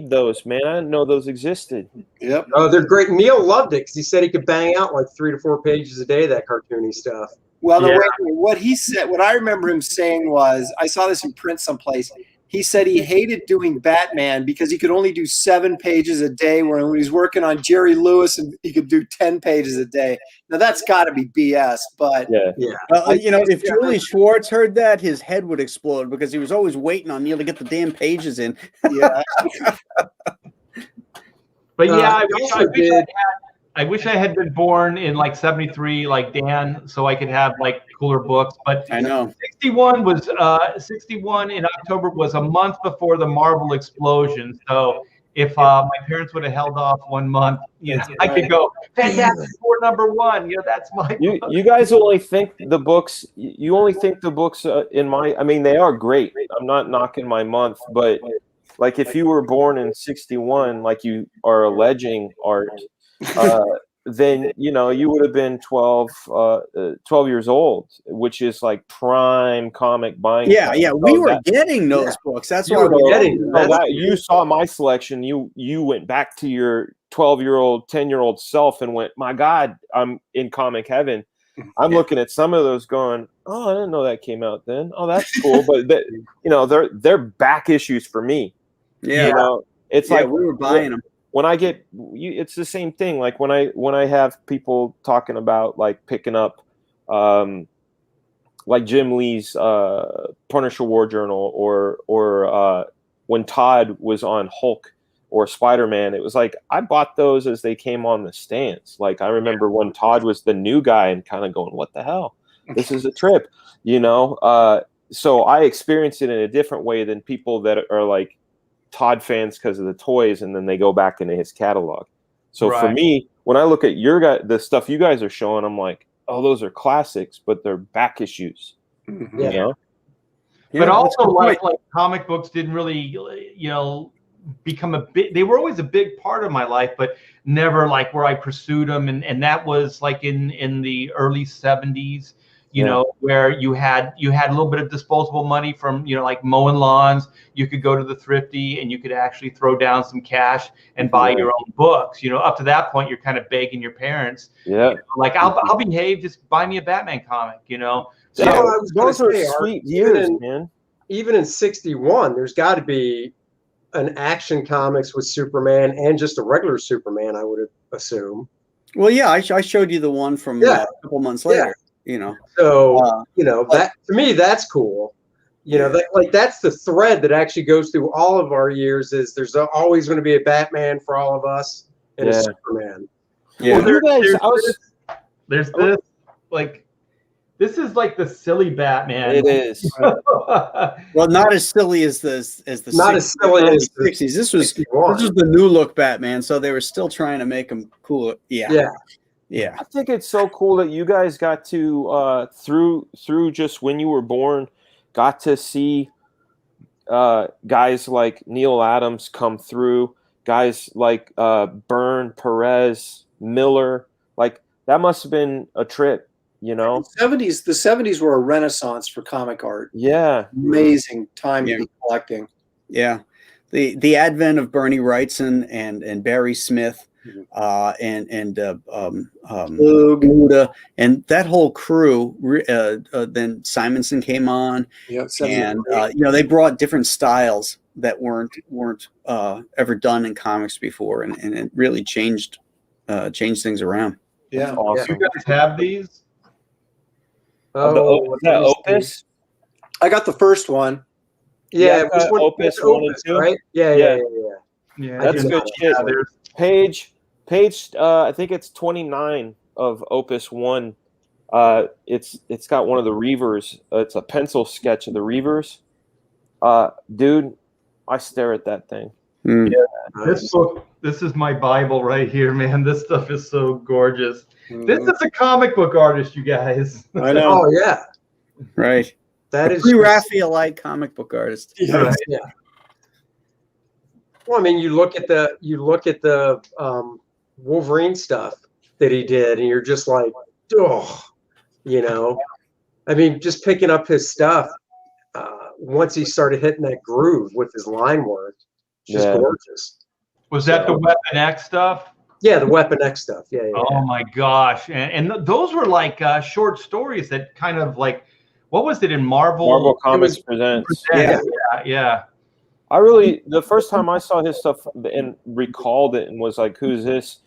those, man. I didn't know those existed. Yep. Oh, they're great. Neil loved it because he said he could bang out like 3 to 4 pages a day, that cartoony stuff. Well, Yeah. what he said, what I remember him saying was, I saw this in print someplace, he said he hated doing Batman because he could only do 7 pages a day, where when he's working on Jerry Lewis, and he could do 10 pages a day. Now that's got to be BS, but Yeah. If Julie Schwartz heard that, his head would explode because he was always waiting on Neil to get the damn pages in. yeah. But yeah, he I wish I had been born in like 73, like Dan, so I could have like cooler books. But I know. 61 was 61 in October was a month before the Marvel explosion. So if my parents would have held off 1 month, you know, I could go Fantastic Four #1. You know, that's my book. You guys only think the books. You only think the books in my. I mean, they are great. I'm not knocking my month, but like if you were born in 61, like you are alleging, Art, then you know you would have been 12 years old, which is like prime comic buying. Yeah, we were getting those books. That's why we're getting them. You saw my selection. You went back to your 12-year-old, 10-year-old self and went, my God, I'm in comic heaven. I'm looking at some of those going, oh, I didn't know that came out then. Oh, that's cool. But you know, they're back issues for me. Yeah, you know, it's like we were buying them. When I get, it's the same thing. Like when I have people talking about like picking up, like Jim Lee's Punisher War Journal, or when Todd was on Hulk or Spider-Man, it was like I bought those as they came on the stands. Like I remember when Todd was the new guy and kind of going, "What the hell? This is a trip," you know. So I experienced it in a different way than people that are like Todd fans because of the toys, and then they go back into his catalog. So for me, when I look at the stuff you guys are showing, I'm like, oh, those are classics, but they're back issues. Yeah. You know? But also, like comic books didn't really, you know, become a big. They were always a big part of my life, but never like where I pursued them. And that was like in the early 70s. You know, where you had a little bit of disposable money from, you know, like mowing lawns. You could go to the thrifty and you could actually throw down some cash and buy your own books. You know, up to that point, you're kind of begging your parents. Yeah. You know, like I'll behave. Just buy me a Batman comic. You know. So Yeah, I was gonna those are say, sweet years, man. Even in 61, there's got to be an Action Comics with Superman and just a regular Superman, I would assume. Well, yeah, I showed you the one from a couple months later. You know, so you know that to me that's cool. You know, that's the thread that actually goes through all of our years. Is there's always going to be a Batman for all of us and a Superman. Yeah, well, there's this like this is like the silly Batman. It is. Well, not as silly as the Not 60s, as silly as the 60s. This was the new look Batman, so they were still trying to make him cool. Yeah. I think it's so cool that you guys got to through just when you were born, got to see guys like Neil Adams come through, guys like Byrne, Perez, Miller. Like that must have been a trip, you know. The 70s were a renaissance for comic art. Yeah, amazing time to be collecting. Yeah, the advent of Bernie Wrightson and Barry Smith. And Luda and that whole crew. Then Simonson came on, and you know, they brought different styles that weren't ever done in comics before, and it really changed things around. Yeah, awesome. You guys have these? Was that Opus? I got the first one. Yeah, Opus 1 and 2, right? Yeah. That's good shit. Page, I think it's 29 of Opus 1. It's got one of the Reavers. It's a pencil sketch of the Reavers. Dude, I stare at that thing. Yeah, this book, this is my Bible right here, man. This stuff is so gorgeous. This is a comic book artist, you guys. I know. Oh yeah, right. That is pre-Raphaelite comic book artist. Yeah. Well, I mean, you look at the Wolverine stuff that he did, and you're just like, oh, you know. I mean, just picking up his stuff once he started hitting that groove with his line work, just gorgeous. Was that the Weapon X stuff? Yeah, the Weapon X stuff. Yeah. Oh my gosh, and those were like short stories that kind of like, what was it in Marvel? Marvel Comics Presents. Yeah. The first time I saw his stuff and recalled it and was like, who's this?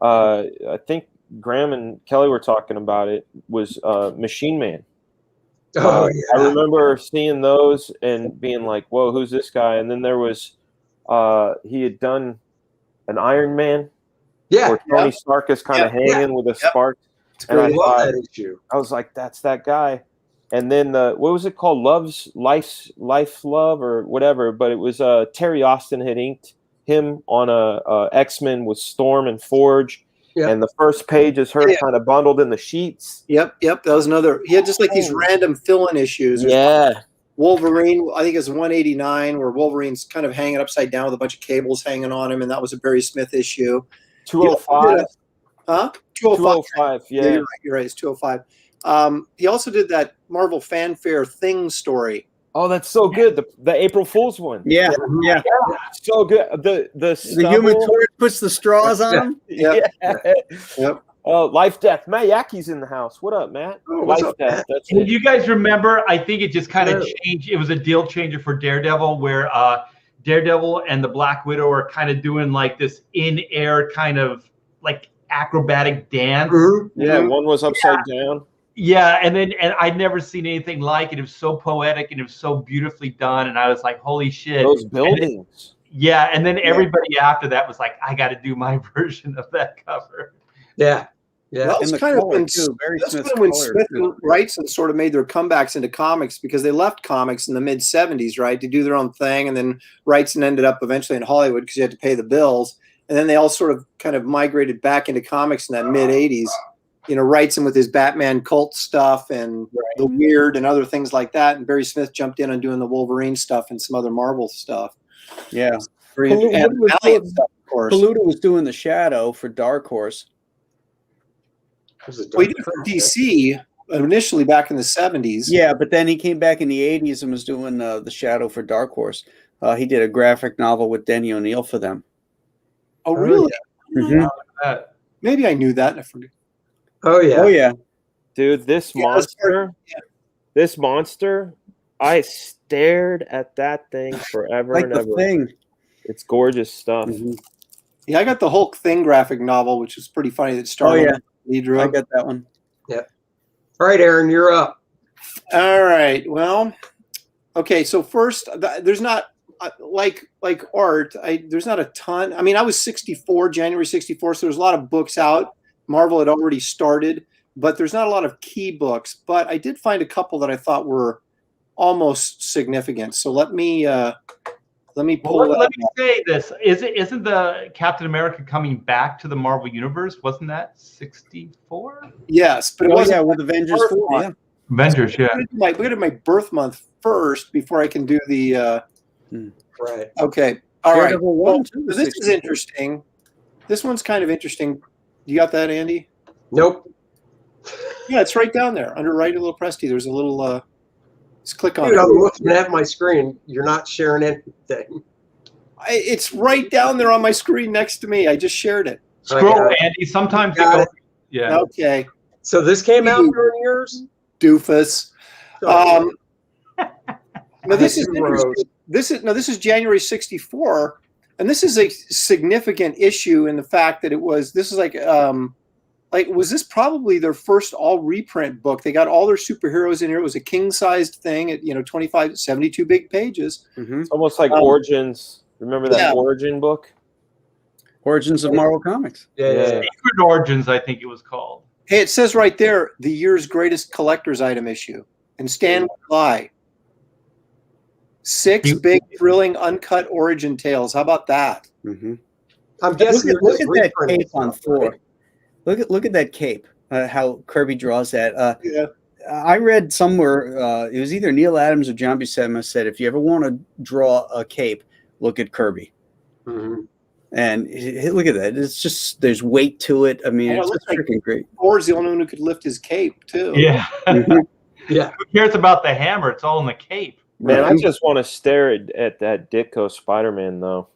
I think Graham and Kelly were talking about it, was Machine Man. Oh, yeah. I remember seeing those and being like, whoa, who's this guy? And then there was, he had done an Iron Man. Yeah. Where Tony Stark is kind of hanging with a spark. And I love that issue. I was like, that's that guy. And then what was it called? Life Love or whatever. But it was Terry Austin had inked him on a X-Men with Storm and Forge. Yep. And the first page is her kind of bundled in the sheets. Yep. That was another. He had just like these random fill-in issues. Yeah. Wolverine, I think it's 189, where Wolverine's kind of hanging upside down with a bunch of cables hanging on him, and that was a Barry Smith issue. 205. Huh? 205. Yeah, you're right. It's 205. He also did that Marvel Fanfare Thing story. Oh, that's so good. The April Fool's one. Yeah. So good. The Human Torch puts the straws on him. Yep. Life Death. Matt Yackey's in the house. What up, Matt? Life Death. That's it. You guys remember? I think it just kind of changed. It was a deal changer for Daredevil, where Daredevil and the Black Widow are kind of doing like this in-air kind of like acrobatic dance. Yeah, one was upside down. Yeah, and I'd never seen anything like it. It was so poetic and it was so beautifully done, and I was like, "Holy shit!" Those buildings. And then everybody after that was like, "I got to do my version of that cover." Yeah. That was kind of when Smith and Wrightson sort of made their comebacks into comics, because they left comics in the mid 70s, right, to do their own thing, and then Wrightson ended up eventually in Hollywood because you had to pay the bills, and then they all sort of kind of migrated back into comics in that mid 80s. You know, Wrightson with his Batman cult stuff and the Weird and other things like that, and Barry Smith jumped in on doing the Wolverine stuff and some other Marvel stuff. Yeah, and Valiant stuff, of course. Paluta was doing the Shadow for Dark Horse. Well, he did for DC initially back in the 70s. Yeah, but then he came back in the 80s and was doing the Shadow for Dark Horse. He did a graphic novel with Denny O'Neil for them. Oh, really? Maybe I knew that. I forget. Oh yeah. Dude, this monster, I stared at that thing forever like and the ever. Thing. It's gorgeous stuff. Yeah, I got the Hulk Thing graphic novel, which was pretty funny. That started. I got that one. Yeah. All right, Aaron, you're up. All right. Well, okay. So first, there's not like art. There's not a ton. I mean, I was 64, January 64, so there's a lot of books out. Marvel had already started, but there's not a lot of key books. But I did find a couple that I thought were almost significant. So let me pull. Let me say this: isn't the Captain America coming back to the Marvel Universe? Wasn't that 64? Yes, but it wasn't with Avengers 4. Yeah. Avengers. Yeah. We got to my birth month first before I can do the. Right. Okay. All right. Well, this is interesting. This one's kind of interesting. You got that, Andy? Nope. Yeah, it's right down there under Right a Little Presti. There's a little. Just click on Dude, it. I'm looking at my screen. You're not sharing anything. It's right down there on my screen next to me. I just shared it. Scroll, Andy. Sometimes it goes. Yeah. Okay. So this came out during yours? Doofus. Oh, Now this is interesting. This is January 64, and this is a significant issue in the fact that was this probably their first all reprint book? They got all their superheroes in here. It was a king-sized thing at 72 big pages. It's almost like Origins. Remember that Origin book? Origins of Marvel Comics. Yeah. Secret Origins, I think it was called. Hey, it says right there, the year's greatest collector's item issue. And Stan would lie. 6 big, thrilling, uncut origin tales. How about that? I'm guessing Look at that cape on Thor. Look at that cape. How Kirby draws that. I read somewhere it was either Neil Adams or John Buscema said, if you ever want to draw a cape, look at Kirby. And look at that. It's just there's weight to it. I mean, it's just freaking great. Thor's the only one who could lift his cape too. Yeah. Yeah. Who cares about the hammer? It's all in the cape. Man, I just want to stare at that Ditko Spider-Man though.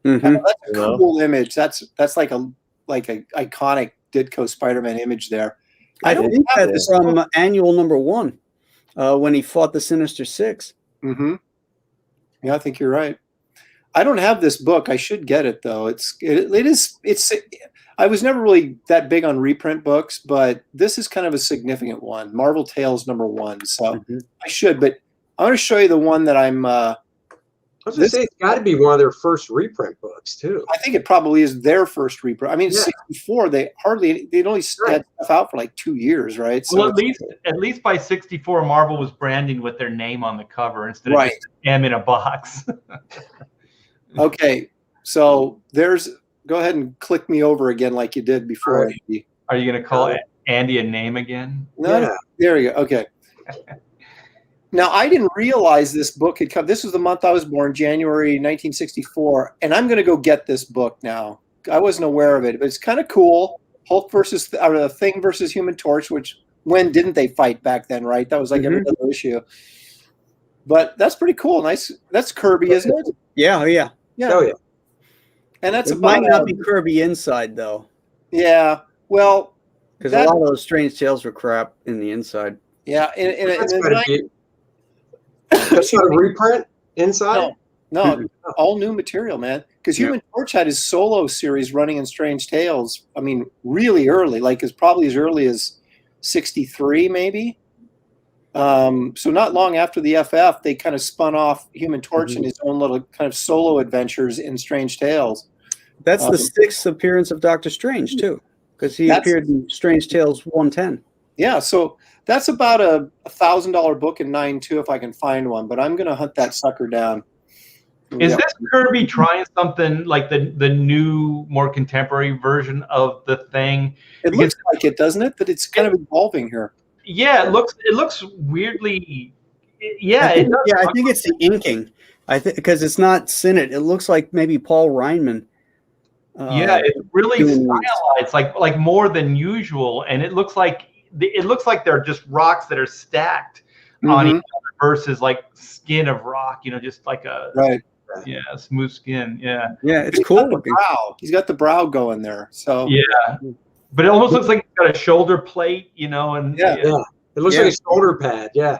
That's a cool image. That's like a iconic Ditko Spider-Man image there. I think that's from annual number 1 when he fought the Sinister Six. Yeah, I think you're right. I don't have this book. I should get it though. It's I was never really that big on reprint books, but this is kind of a significant one. Marvel Tales #1. So I should, but I want to show you the one that I'm. I was going to say, it's got to be one of their first reprint books, too. I think it probably is their first reprint. I mean, Yeah. 64, they'd only had stuff out for like 2 years, right? So Well, at least by 64, Marvel was branding with their name on the cover instead of just M in a box. Okay, so go ahead and click me over again like you did before. Right. Are you going to call Andy a name again? No, Yeah. there you go. Okay. Now, I didn't realize this book had come. This was the month I was born, January 1964, and I'm going to go get this book now. I wasn't aware of it, but it's kind of cool. Hulk versus Thing versus Human Torch, which when didn't they fight back then, right? That was like every other issue. But that's pretty cool. Nice. That's Kirby, isn't it? Yeah, yeah. Yeah. Oh, yeah. And that's It might not be Kirby inside though, Yeah. Well, because a lot of those Strange Tales were crap in the inside. yeah. That's not a reprint inside? No, all new material, man. Because Human Torch had his solo series running in Strange Tales. I mean, really early, like probably as early as 63, maybe. So not long after the FF, they kind of spun off Human Torch in his own little kind of solo adventures in Strange Tales. That's the 6th appearance of Doctor Strange too, because he appeared in Strange Tales 110. Yeah, so that's about a $1,000 book in 9.2 if I can find one, but I'm going to hunt that sucker down. Is this Kirby trying something like the new, more contemporary version of the Thing? It looks like it, doesn't it? But it's kind of evolving here. Yeah, it looks weirdly. Yeah, it does. Yeah, I think it's the inking. I think because it's not Sinnott. It looks like maybe Paul Reinman. Yeah, it's really stylized, like more than usual, and it looks like they're just rocks that are stacked on each other versus like skin of rock. You know, just like a smooth skin. Yeah, yeah, it's cool looking. He's got the brow going there. So yeah, but it almost looks like he's got a shoulder plate. You know, and It looks like a shoulder pad. Yeah.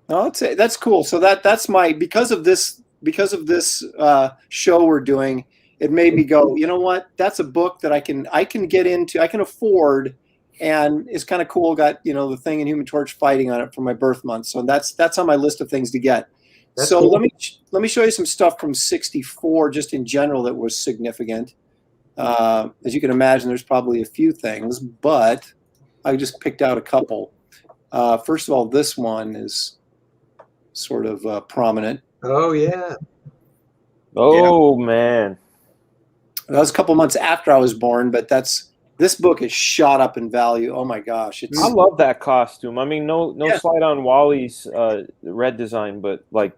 No, that's cool. So that's my because of this show we're doing. It made me go, you know what? That's a book that I can get into. I can afford, and it's kind of cool. Got the Thing and Human Torch fighting on it for my birth month. So that's on my list of things to get. That's so cool. let me show you some stuff from 64 just in general that was significant. As you can imagine, there's probably a few things, but I just picked out a couple. First of all, this one is sort of prominent. Oh, yeah. Oh, man. That was a couple months after I was born, but this book is shot up in value. Oh my gosh. I love that costume. I mean, no slight on Wally's red design, but like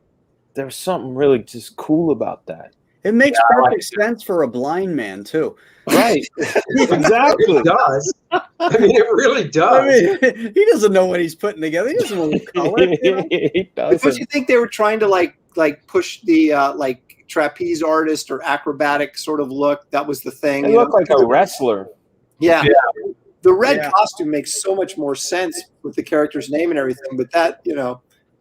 there's something really just cool about that. It makes perfect sense for a blind man too. Right. Exactly. It does. I mean, it really does. I mean, he doesn't know what he's putting together. He doesn't know what color. He doesn't. Don't you think they were trying to like push the like trapeze artist or acrobatic sort of look? That was the thing. He looked like a wrestler. Yeah. The red costume makes so much more sense with the character's name and everything. But that,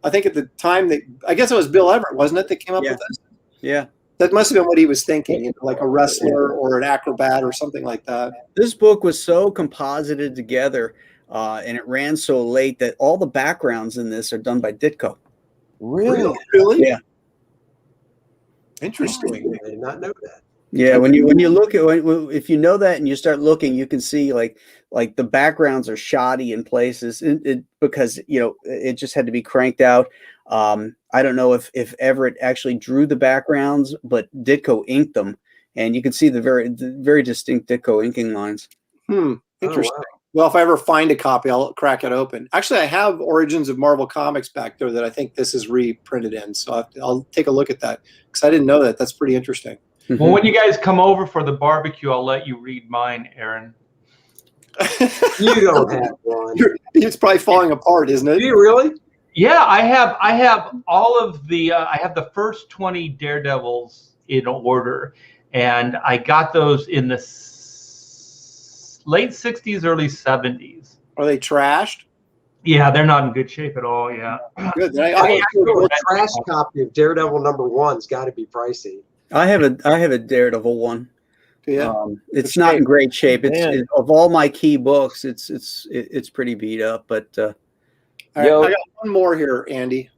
I think at the time I guess it was Bill Everett, wasn't it, that came up with this? Yeah. That must have been what he was thinking, like a wrestler or an acrobat or something like that. This book was so composited together, and it ran so late that all the backgrounds in this are done by Ditko. Really? Yeah. Interesting. I did not know that. Yeah, when you look at if you know that and you start looking, you can see like the backgrounds are shoddy in places because it just had to be cranked out. I don't know if Everett actually drew the backgrounds, but Ditko inked them, and you can see the very distinct Ditko inking lines. Interesting. Oh, wow. Well, if I ever find a copy, I'll crack it open. Actually, I have Origins of Marvel Comics back there that I think this is reprinted in, so I'll take a look at that because I didn't know that. That's pretty interesting. Well, when you guys come over for the barbecue, I'll let you read mine, Aaron. You don't have one. It's probably falling apart, isn't it? Do you really? Yeah, I have all of the I have the first 20 Daredevils in order, and I got those in the late 60s, early 70s. Are they trashed? Yeah, they're not in good shape at all. Yeah. Good. Then I I mean, a trash copy of Daredevil #1's got to be pricey. I have a Daredevil one. yeah. It's not in great shape. Man. Of all my key books, it's pretty beat up. But All right, Yo. I got one more here, Andy.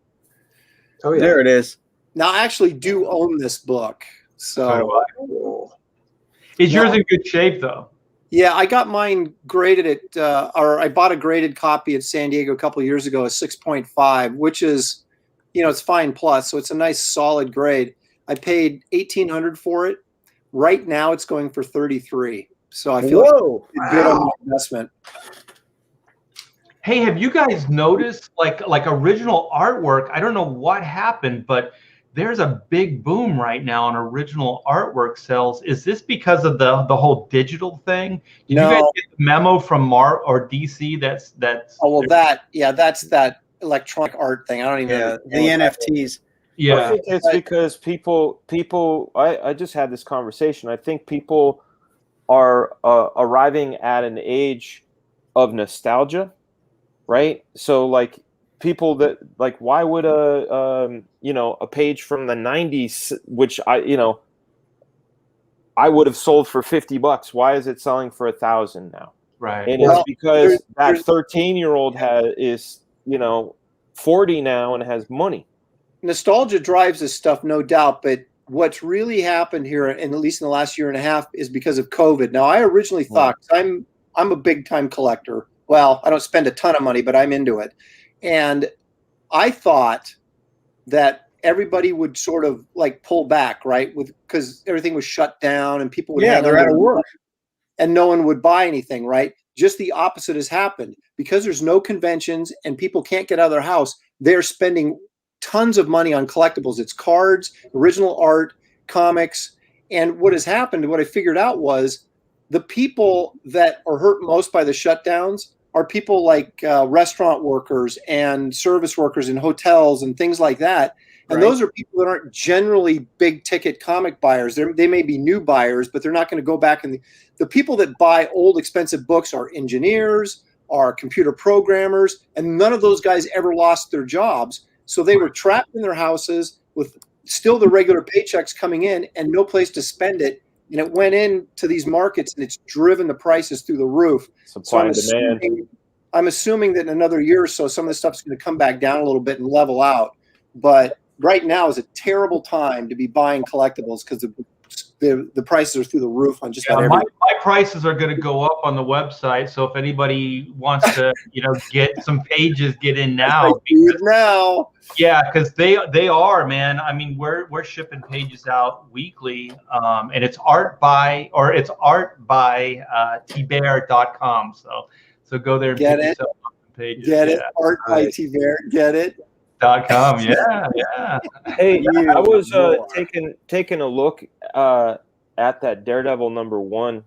Oh yeah. there it is. Now, I actually do own this book. So, Oh. Is yours in good shape though? yeah, I got mine graded at, or I bought a graded copy at San Diego a couple of years ago, a 6.5, which is, it's fine plus. So it's a nice solid grade. I paid $1,800 for it. Right now, it's going for $33. So I feel Whoa! like it's good on the investment. Hey, have you guys noticed like original artwork? I don't know what happened, but there's a big boom right now on original artwork sales. Is this because of the whole digital thing? Did you guys get the memo from Mar or DC? That's Oh, well, that's that electronic art thing. I don't even Yeah, the NFTs. I think it's because people. I just had this conversation. I think people are arriving at an age of nostalgia, right? So like people that like, why would a page from the 90s, which I would have sold for $50, why is it selling for $1,000 now? right. And it's because that 13-year-old is 40 now and has money. Nostalgia drives this stuff, no doubt. But what's really happened here, and at least in the last year and a half, is because of COVID. Now, I originally thought, I'm a big time collector. Well, I don't spend a ton of money, but I'm into it. And I thought that everybody would sort of like pull back, right? Because everything was shut down and people would they're out of work, and no one would buy anything, right? Just the opposite has happened. Because there's no conventions and people can't get out of their house, they're spending tons of money on collectibles. It's cards, original art, comics. And what has happened, what I figured out was the people that are hurt most by the shutdowns are people like restaurant workers and service workers in hotels and things like that. And those are people that aren't generally big ticket comic buyers. They may be new buyers, but they're not going to go back. And the people that buy old expensive books are engineers, are computer programmers, and none of those guys ever lost their jobs. So they were trapped in their houses with still the regular paychecks coming in and no place to spend it. And it went into these markets and it's driven the prices through the roof. Supply and demand. I'm assuming that in another year or so, some of this stuff's going to come back down a little bit and level out. But right now is a terrible time to be buying collectibles because the prices are through the roof on just about everything. My prices are going to go up on the website. So if anybody wants to, get some pages, get in now. Because they are, man. I mean, we're shipping pages out weekly, and it's art by tbear.com. So go there and get pick it. yourself up some pages. Get it. Art by tbear. Get it. .com. Yeah. Hey, I was taking a look at that Daredevil #1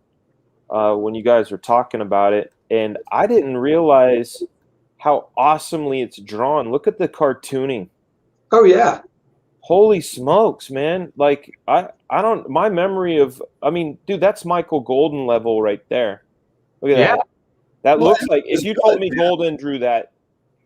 when you guys were talking about it, and I didn't realize how awesomely it's drawn. Look at the cartooning. Oh yeah. Holy smokes, man. Like my memory of, dude, that's Michael Golden level right there. Look at that. That looks like, if you told me Golden drew that,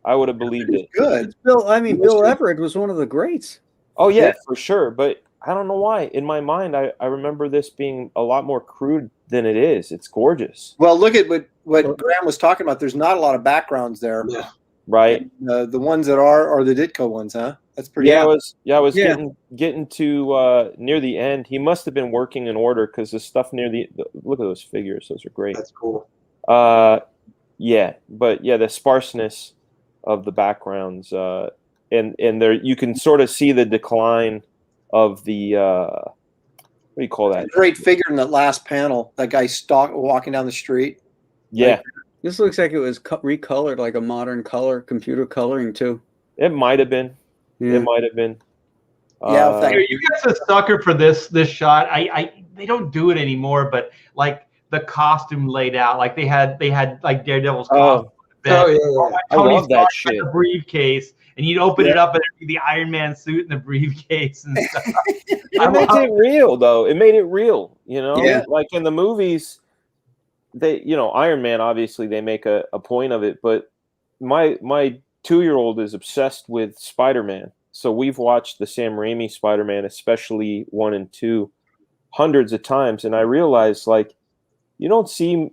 I would have believed it. Good. Bill Everett was one of the greats. Oh yeah, for sure. But I don't know why. In my mind, I remember this being a lot more crude than it is. It's gorgeous. Well, look at what Graham was talking about. There's not a lot of backgrounds there. Yeah. Right. The ones that are the Ditko ones, huh? That's pretty. Yeah, I was getting to near the end. He must have been working in order because the stuff near the look at those figures. Those are great. That's cool. Yeah, but yeah, the sparseness of the backgrounds, and there you can sort of see the decline of the what do you call that? Great figure in that last panel. That guy walking down the street. Yeah, this looks like it was recolored like a modern computer coloring too. It might have been. Yeah. It might have been. Yeah, you guys a sucker for this shot. They don't do it anymore, but like the costume laid out, like they had like Daredevil's costume. Oh yeah. I love that shit. The briefcase, and you'd open it up and there'd be the Iron Man suit in the briefcase and stuff. It made it real, though. It made it real. Yeah. Like in the movies, they, Iron Man, obviously they make a point of it, but my 2-year-old is obsessed with Spider-Man. So we've watched the Sam Raimi Spider-Man, especially 1 and 2, hundreds of times. And I realized, like, you don't see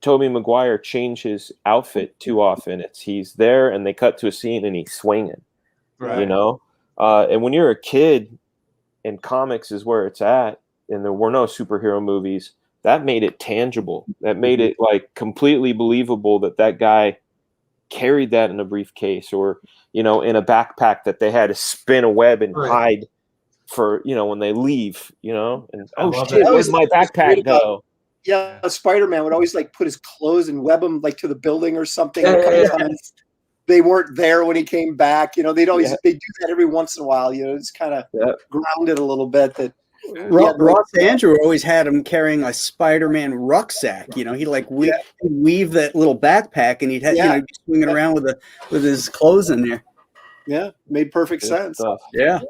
Tobey Maguire change his outfit too often. He's there and they cut to a scene and he's swinging, Right. you know? And when you're a kid and comics is where it's at, and there were no superhero movies, that made it tangible. That made it like completely believable that guy carried that in a briefcase or, you know, in a backpack that they had to spin a web and hide for, you know, when they leave, you know, and shit, where's my backpack go? Yeah, Spider-Man would always like put his clothes and web them like to the building or something. They weren't there when he came back. You know, they do that every once in a while. You know, it's kind of grounded a little bit. That Ross Andrew always had him carrying a Spider-Man rucksack. You know, he like weave that little backpack, and he'd have, you know, be swinging around with his clothes in there. Yeah, made perfect sense. Yeah.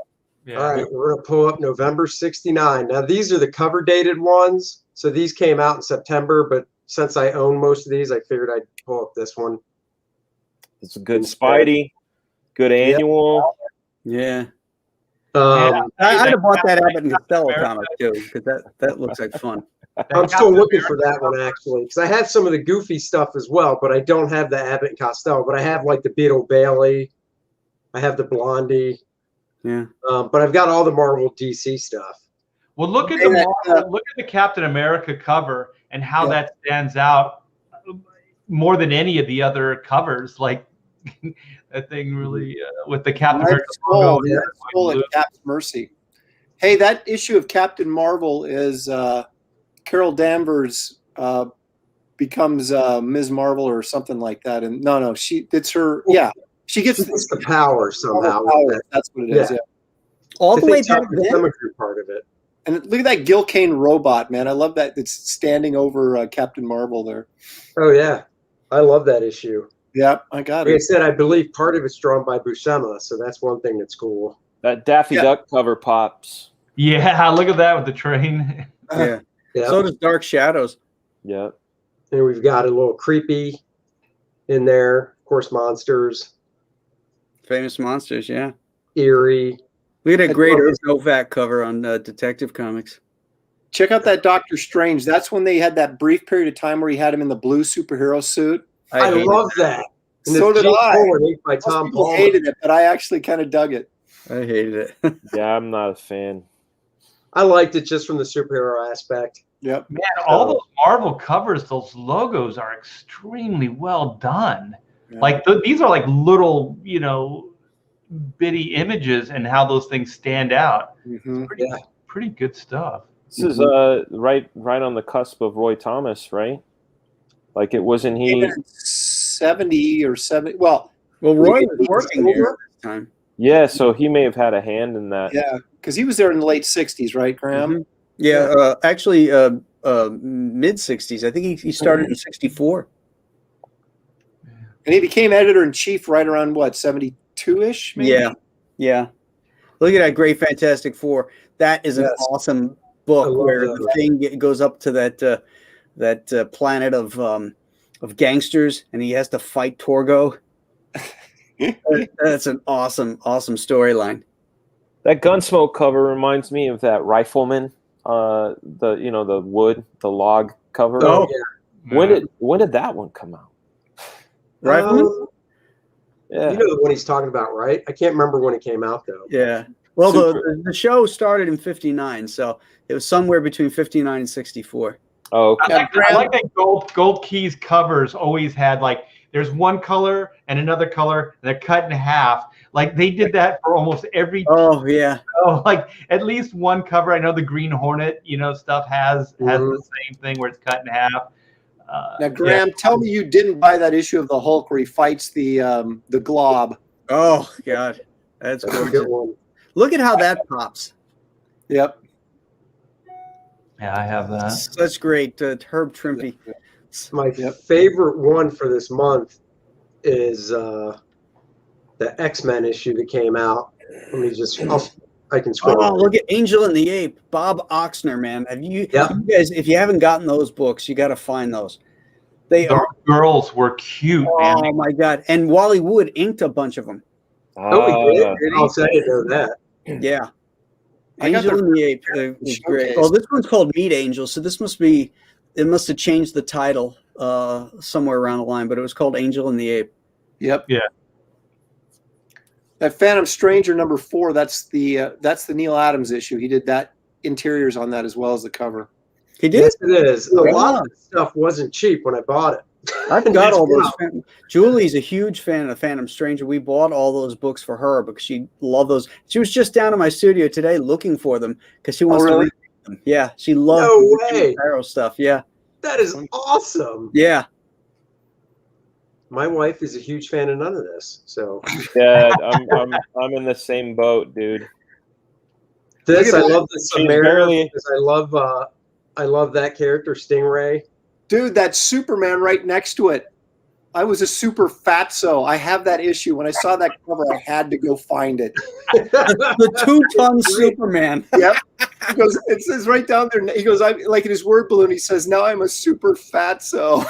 All right, we're gonna pull up November '69. Now these are the cover dated ones. So these came out in September, but since I own most of these, I figured I'd pull up this one. It's a good Spidey, good annual. Yeah. I'd have bought that Abbott and Costello comic too, because that looks like fun. I'm still looking for that one actually, because I have some of the goofy stuff as well, but I don't have the Abbott and Costello. But I have like the Beetle Bailey, I have the Blondie, but I've got all the Marvel DC stuff. Well, look at the Captain America cover and how that stands out more than any of the other covers. Like that thing really with the Captain America logo, and Cap's Mercy. Hey, that issue of Captain Marvel is Carol Danvers becomes Ms. Marvel or something like that. And no, she gets the power somehow. That's what it is. Yeah. All the way back then. Part of it. And look at that Gil Kane robot, man. I love that. It's standing over Captain Marvel there. Oh, yeah. I love that issue. Yeah, I got it. Like I said, I believe part of it's drawn by Buscema, so that's one thing that's cool. That Daffy Duck cover pops. Yeah, look at that with the train. Yeah. So does Dark Shadows. Yeah. And we've got a little creepy in there. Of course, monsters. Famous monsters, yeah. Eerie. We had a great Irv Novak cover on Detective Comics. Check out that Doctor Strange. That's when they had that brief period of time where he had him in the blue superhero suit. I love that. And so did I. By Tom Paul. Hated it, but I actually kind of dug it. I hated it. Yeah, I'm not a fan. I liked it just from the superhero aspect. Yep. Man, all those Marvel covers, those logos are extremely well done. Yeah. Like these are like little, you know, bitty images and how those things stand out. Mm-hmm. Pretty good stuff. This is right on the cusp of Roy Thomas, right? Like it wasn't he 70 or 70. Well, Roy was working here at this time. Yeah, so he may have had a hand in that. Yeah, because he was there in the late 60s, right, Graham? Mm-hmm. Yeah, actually mid 60s. I think he started in 64. And he became editor-in-chief right around, what, 72-ish, maybe? Yeah. Look at that great Fantastic Four. That is an awesome book where the thing goes up to that planet of gangsters, and he has to fight Torgo. That's an awesome storyline. That Gunsmoke cover reminds me of that Rifleman, the wood, the log cover. Oh, yeah. When did that one come out? Rifleman? Yeah. You know the one he's talking about, right? I can't remember when it came out though. Yeah. Well, the show started in 59, so it was somewhere between 59 and 64. Oh, okay. I like that Gold Keys covers always had like there's one color and another color, and they're cut in half. Like they did that for almost every. Oh yeah. Oh, like at least one cover. I know the Green Hornet, stuff has the same thing where it's cut in half. Now, Graham, tell me you didn't buy that issue of the Hulk where he fights the Glob. Oh God, that's a good one. Look at how that pops. Yep. Yeah, I have that. That's great. Herb Trimpe. My favorite one for this month is the X-Men issue that came out. Let me just, I can scroll. Oh, look at Angel and the Ape. Bob Oxner, man. You guys, if you haven't gotten those books, you got to find those. They The are. girls were cute, man. Oh my god! And Wally Wood inked a bunch of them. Oh, we did. Did he? I'll say I didn't know that. Yeah. I got Angel the- and the Ape was great. showcase. Oh, this one's called Meat Angel, so this must be. It must have changed the title somewhere around the line, but it was called Angel and the Ape. Yep. Yeah. That Phantom Stranger #4. That's the Neil Adams issue. He did that interiors on that as well as the cover. He did. Yes, it is. A Yeah. lot of the stuff wasn't cheap when I bought it. I've got all those. Yeah. Julie's a huge fan of Phantom Stranger. We bought all those books for her because she loved those. She was just down in my studio today looking for them because she wants to really? read them. Yeah, she loves No the way. Arrow stuff. Yeah, That is awesome. yeah. My wife is a huge fan of none of this. So Dad, I'm in the same boat, dude. this, I Look at love the She's Samara barely- because I love that character, Stingray. Dude, that Superman right next to it. I was a super fatso. I have that issue. When I saw that cover, I had to go find it. The 2-ton Superman. Yep. He goes, it says right down there. He goes, I like in his word balloon. He says, "Now I'm a super fatso."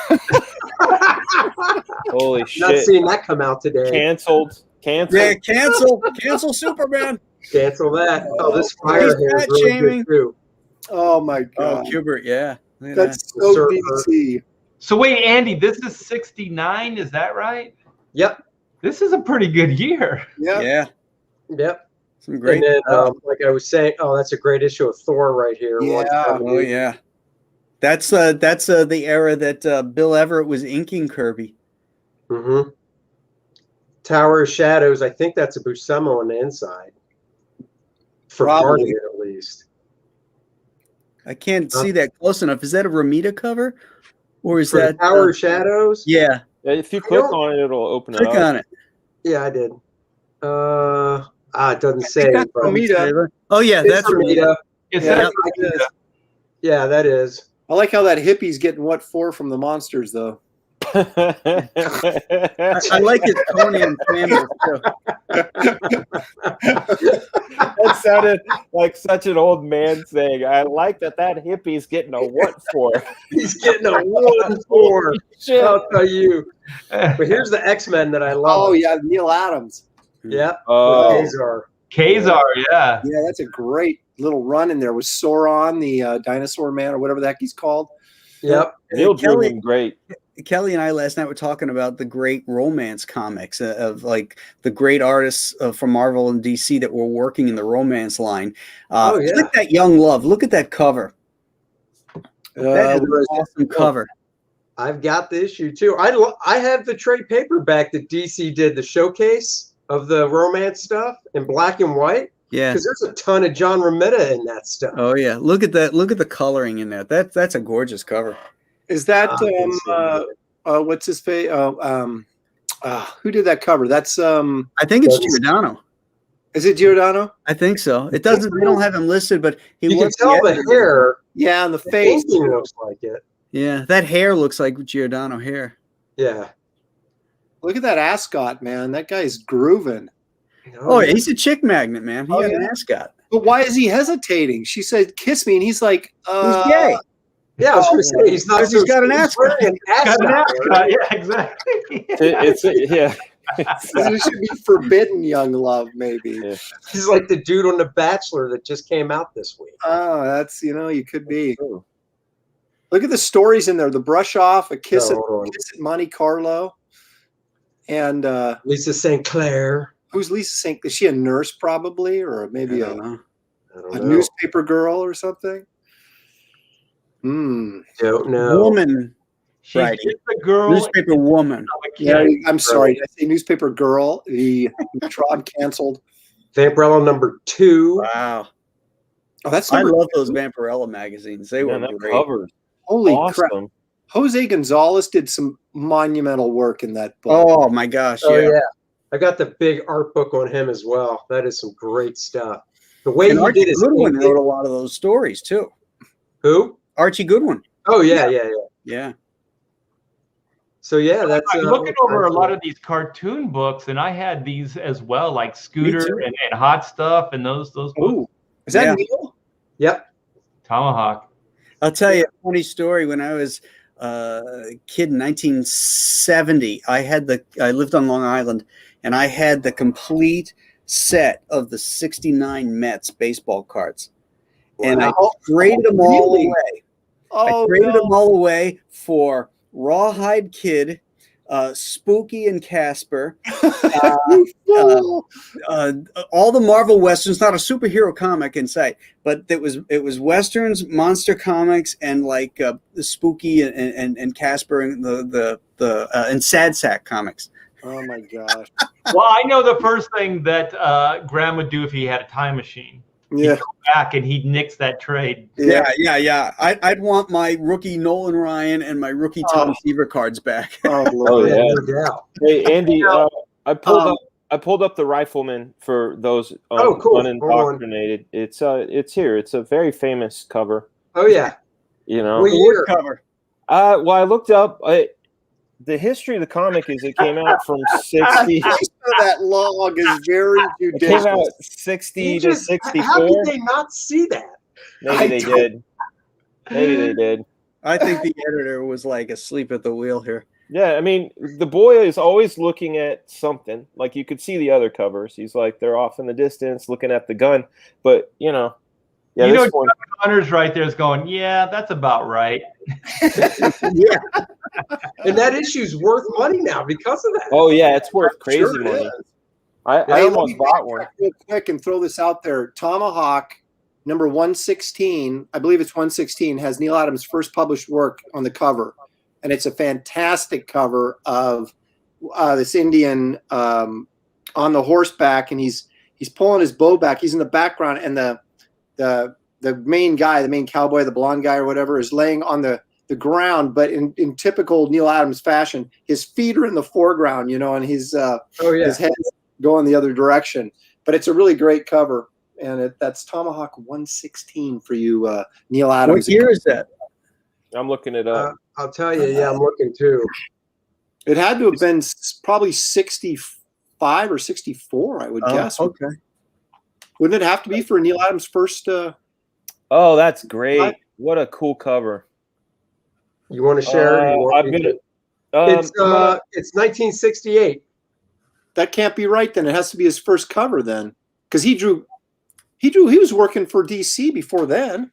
Holy Not shit. seeing that come out today. Canceled. Yeah, cancel Superman. Cancel that. Oh, this fire He's hair is fat really shaming. good too. Oh my Oh, god, Kubert, yeah. Look at that's that. so Sir- DC. So wait, Andy, this is 69, is that right? Yep, This is a pretty good year. Yeah. Yeah, yep. some great. And then, like I was saying, oh, that's a great issue of Thor right here. Yeah. 170. Oh yeah, that's the era that Bill Everett was inking Kirby. Mm-hmm. Tower of Shadows. I think that's a Buscema on the inside. For part of Probably. it, at least. I can't see that close enough. Is that a Ramita cover, or is For the that Tower of Shadows? Yeah, If you click don't- on it, it'll open it click up. on it. Yeah, I did. It doesn't say. that's but- Ramita. Oh yeah, It's that's Ramita. Ramita. It Yeah. says I guess. Yeah, that is. I like how that hippie's getting what for from the monsters, though. I like his Conan Samuels too. That sounded like such an old man saying, I like that hippie's getting a what for? He's getting a 1-4. Shit. I'll tell you. But here's the X-Men that I love. Oh yeah, Neil Adams. Yep. Oh, Kazar. Kazar, yeah. Yeah, that's a great little run in there with Sauron, the dinosaur man, or whatever the heck he's called. Yep. Neil drew Kelly- him great. Kelly and I last night were talking about the great romance comics of like the great artists from Marvel and DC that were working in the romance line. Oh, yeah. Look at that Young Love. Look at that cover. That is where an is it? awesome cover. I've got the issue too. I have the trade paperback that DC did, the showcase of the romance stuff in black and white. Yeah. Because there's a ton of John Romita in that stuff. Oh yeah. Look at that. Look at the coloring in that. That's a gorgeous cover. Is that what's his face? Who did that cover? That's I think it's That's- Giordano. is it Giordano? I think so. It doesn't. They don't have him listed, but he You can was tell the hair, Yeah, on the the face. painting looks like it. Yeah, that hair looks like Giordano hair. Yeah. Look at that ascot, man. That guy's grooving. Oh, yeah, he's a chick magnet, man. He Oh, got an yeah. ascot. But why is he hesitating? She said, "Kiss me," and he's like, He's gay. Yeah, I was going to say he's not. Because he's got an he's ascot. wearing an Got an ascot. ascot, yeah, exactly. Yeah. It should be forbidden, young love, maybe. Yeah. He's like the dude on The Bachelor that just came out this week. Oh, that's you could be. Look at the stories in there. The brush off, a kiss, No, hold on. kiss at Monte Carlo, and Lisa St. Clair. who's Lisa St. Is she a nurse probably, or maybe I don't know. I don't a know. newspaper girl or something? Hmm. Don't know. Woman, She's Right. just a girl. newspaper woman. Yeah, I'm sorry. Did I say newspaper girl? The Tron canceled. Vampirella #2. Wow. Oh, that's I number love two. those Vampirella magazines. They Man, were that great. cover's Holy crap! awesome. Jose Gonzalez did some monumental work in that book. Oh my gosh. Oh yeah. yeah. I got the big art book on him as well. That is some great stuff. The way And he Archie did his Goodwin painting- wrote a lot of those stories too. Who? Archie Goodwin. Oh yeah. Yeah. So yeah, that's I'm looking over a lot of these cartoon books, and I had these as well, like Scooter too. and Hot Stuff, and those books. Ooh, is that Yeah. Neil? Yep. Tomahawk. I'll tell you a funny story. When I was kid in 1970. I lived on Long Island, and I had the complete set of the '69 Mets baseball cards, and I traded them all away. I traded them all away for Rawhide Kid, Spooky and Casper, all the Marvel Westerns, not a superhero comic in sight, but it was Westerns, monster comics, and like the Spooky and Casper and and Sad Sack comics. Oh my gosh! Well, I know the first thing that Graham would do if he had a time machine. Yeah, he'd go back and he'd nix that trade. Yeah. I'd want my rookie Nolan Ryan and my rookie Tom Seaver cards back. Oh yeah. Hey Andy, I pulled up the Rifleman for those cool. unindoctrinated. It's here. It's a very famous cover. Oh yeah. You know. What year? Cover. Well, I looked up. The history of the comic is it came out from 60. That log is very It judicious. came out 60 to 64. How did they not see that? Maybe they did. Maybe they did. I think the editor was like asleep at the wheel here. Yeah, I mean, the boy is always looking at something. Like you could see the other covers. He's like they're off in the distance looking at the gun. But Chuck Connor's right there is going, yeah, that's about right. Yeah. And that issue's worth money now because of that. Oh yeah, it's worth crazy money. I almost bought one. Real quick and throw this out there. Tomahawk number 116, I believe it's 116, has Neil Adams' first published work on the cover, and it's a fantastic cover of this Indian on the horseback, and he's pulling his bow back. He's in the background, and the main guy, the main cowboy, the blonde guy or whatever, is laying on the ground, but in typical Neil Adams fashion, his feet are in the foreground, and his head's going the other direction. But it's a really great cover, and that's Tomahawk 116 for you, Neil Adams. What year is that? I'm looking it up. I'll tell you. Yeah, I'm looking too. It had to have been probably 65 or 64, I would guess. Okay. Wouldn't it have to be for Neil Adams' first? Oh, that's great! What a cool cover. You want to share? It's 1968. That can't be right. Then it has to be his first cover. Then, because he was working for DC before then.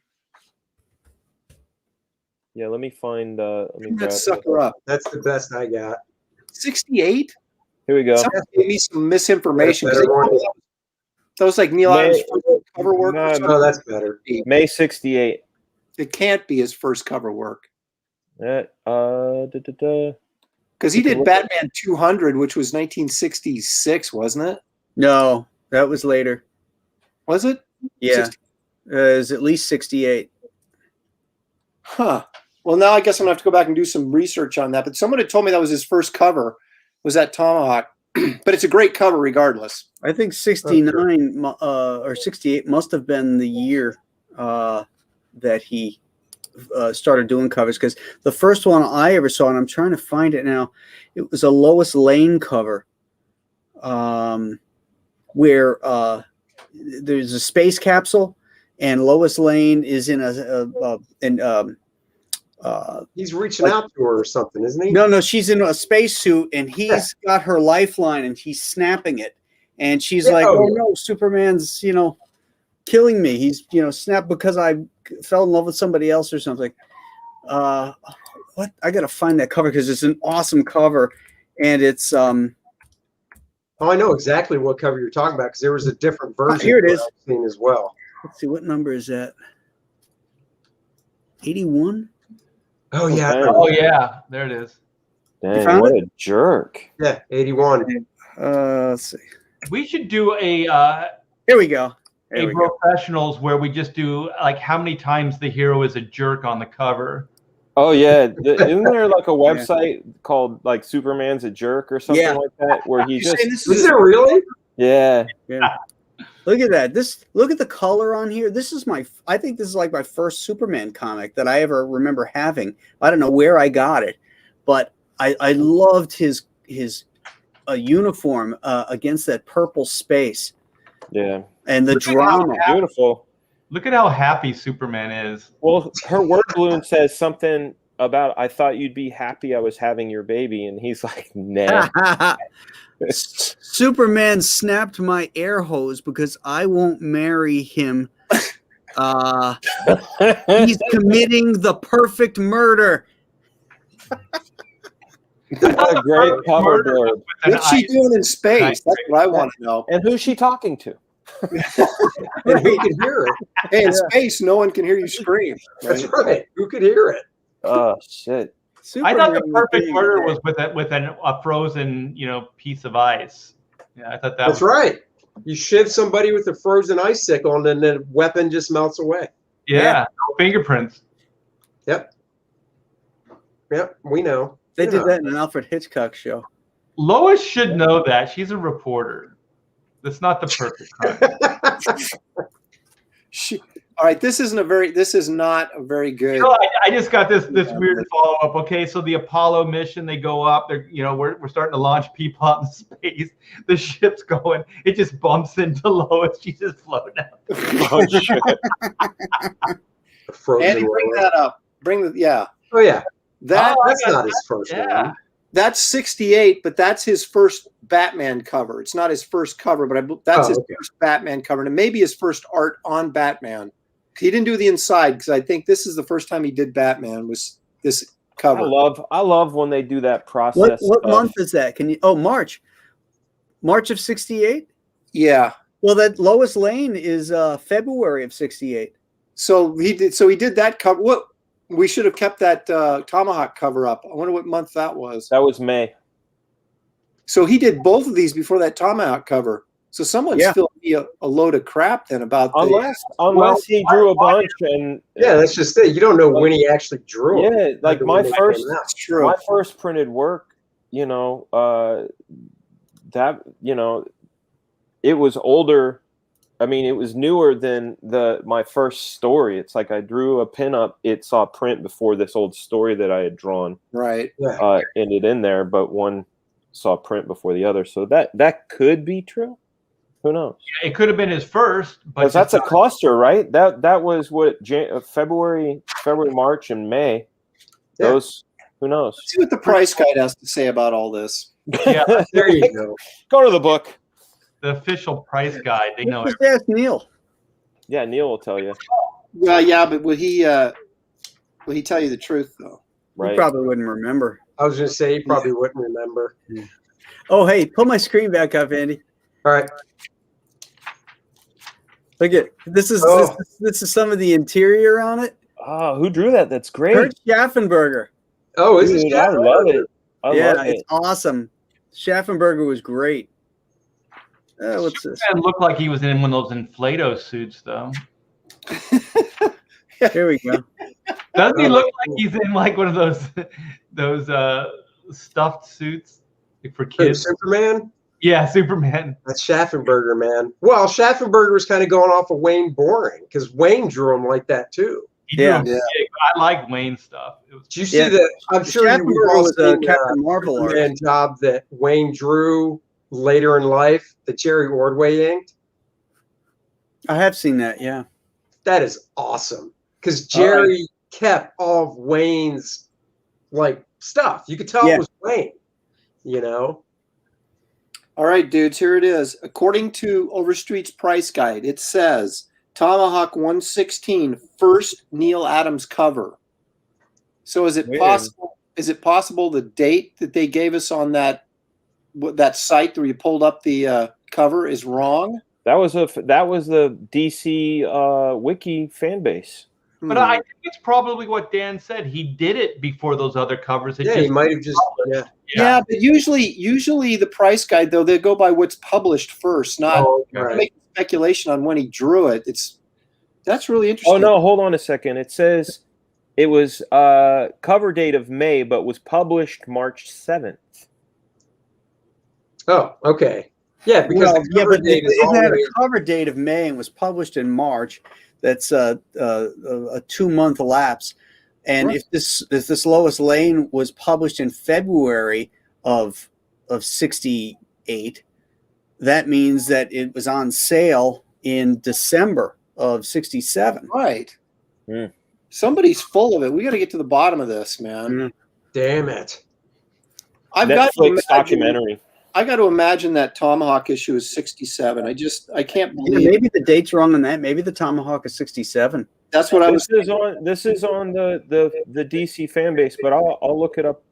Yeah, let me find. Let me grab that sucker up. That's the best I got. 68. Here we go. Someone gave me some misinformation. That was like Neil Adams' first cover work. No, that's better. May 68. It can't be his first cover work. Because he did Batman 200, which was 1966, wasn't it? No, that was later. Was it? Yeah, it was at least 68. Huh. Well, now I guess I'm gonna have to go back and do some research on that. But someone had told me that was his first cover. Was that Tomahawk? But it's a great cover, regardless. I think 69 or 68 must have been the year that he started doing covers, because the first one I ever saw, and I'm trying to find it now, it was a Lois Lane cover where there's a space capsule and Lois Lane is in he's reaching out to her or something, isn't he? No, she's in a spacesuit and he's got her lifeline and he's snapping it, and she's like, "Oh no, Superman's killing me. He's snapped because I fell in love with somebody else or something." What? I gotta find that cover because it's an awesome cover, and it's Oh, I know exactly what cover you're talking about because there was a different version. Here it is. I've seen as well. Let's see, what number is that? 81. Oh yeah. Okay. Oh yeah, there it is. Dang, what a jerk. Yeah, 81. Let's see. We should do a Here we go. There we go. Professionals where we just do like how many times the hero is a jerk on the cover. Oh yeah, isn't there like a website called like Superman's a Jerk or something like that, where he just Is there really? yeah. Look at that. Look at the color on here. I think this is like my first Superman comic that I ever remember having. I don't know where I got it, but I loved his uniform against that purple space. Yeah. And the drama. Beautiful. Look at how happy Superman is. Well, her word balloon says something about I thought you'd be happy I was having your baby, and he's like, nah. Superman snapped my air hose because I won't marry him. He's committing the perfect murder. What a great cover blurb. What's she doing in space? That's what I want to know. And who's she talking to? And who could hear it? Hey, in space, no one can hear you scream. That's right. Who could hear it? Oh shit! I thought the Superman perfect being murder there. was with a frozen, piece of ice. Yeah, I thought that That's was right. You shiv somebody with a frozen icicle, and then the weapon just melts away. Yeah, no fingerprints. Yep. Yep. We know. They You did know. that in an Alfred Hitchcock show. Lois should know that. She's a reporter. That's not the perfect crime. All right, this is not a very good. I just got this weird follow up. Okay, so the Apollo mission, they go up. They're we're starting to launch people out in space. The ship's going. It just bumps into Lois. She's just floating out. Oh shit! Frozen Andy, bring roller. that up. Oh yeah. That's Not his first Yeah. one. That's 68, but that's his first Batman cover. It's not his first cover, but that's his okay. first Batman cover, and it may be his first art on Batman. He didn't do the inside because I think this is the first time he did Batman. Was this cover? I love when they do that process. What month is that? Can you? Oh, March of '68. Yeah. Well, that Lois Lane is February of '68. So he did that cover. What we should have kept that Tomahawk cover up. I wonder what month that was. That was May. So he did both of these before that Tomahawk cover. So someone's filled me a load of crap then about Unless he drew a bunch and Yeah, that's just it. You don't know when he actually drew it. yeah, like my first That's true. my first printed work, that it was older. I mean, it was newer than my first story. It's like I drew a pinup. It saw print before this old story that I had drawn Right. Yeah. in there, but one saw print before the other. So that could be true. Who knows? It could have been his first, but Because that's a cluster, right? That was what February, March, and May. Yeah. Those, who knows? Let's see what the price guide has to say about all this. Yeah, There you go. Go to the book. the official price guide. They know Just everything. ask Neil. Yeah, Neil will tell you. Well, yeah, but would he tell you the truth though? Right. You probably wouldn't remember. I was going to say he probably wouldn't remember. Oh, hey, pull my screen back up, Andy. All right. Look at this is some of the interior on it. Oh, who drew that? That's great. Kurt Schaffenberger. Oh, is Dude, this I love it. I love It's it. awesome. Schaffenberger was great. What's this? It looked like he was in one of those Inflato suits, though. Here we go. Doesn't he look like he's in like one of those stuffed suits for Who, kids? Superman? Yeah, Superman. That's Schaffenberger, man. Well, Schaffenberger was kind of going off of Wayne Boring because Wayne drew him like that too. He drew him Yeah. big. I like Wayne stuff. It was Did you see the? I'm sure you Schaffenberger all was seen Captain Marvel art. Superman job that Wayne drew later in life that Jerry Ordway inked. I have seen that. Yeah. That is awesome because Jerry kept all of Wayne's like stuff. You could tell it was Wayne. You know. All right, dudes, here it is. According to Overstreet's price guide, it says Tomahawk 116, first Neil Adams cover. So is it possible? Is it possible the date that they gave us on that site where you pulled up the cover is wrong? That was the DC wiki fan base. But I think it's probably what Dan said. He did it before those other covers. It Yeah, he might have just. Yeah, but usually the price guide though they go by what's published first, not Right. making speculation on when he drew it. That's really interesting. Oh no, hold on a second. It says it was cover date of May, but was published March 7th. Oh, okay. Yeah, because the cover but date is it had always- a cover date of May and was published in March. That's a 2-month lapse. And if this Lois Lane was published in February of '68, that means that it was on sale in December of '67. Right. Hmm. Somebody's full of it. We got to get to the bottom of this, man. Mm. Damn it. I've got to Netflix imagine, documentary. I got to imagine that Tomahawk issue is 67. I can't believe Maybe the date's wrong on that. Maybe the Tomahawk is 67. that's what I was. This is on the DC fan base, but I'll look it up.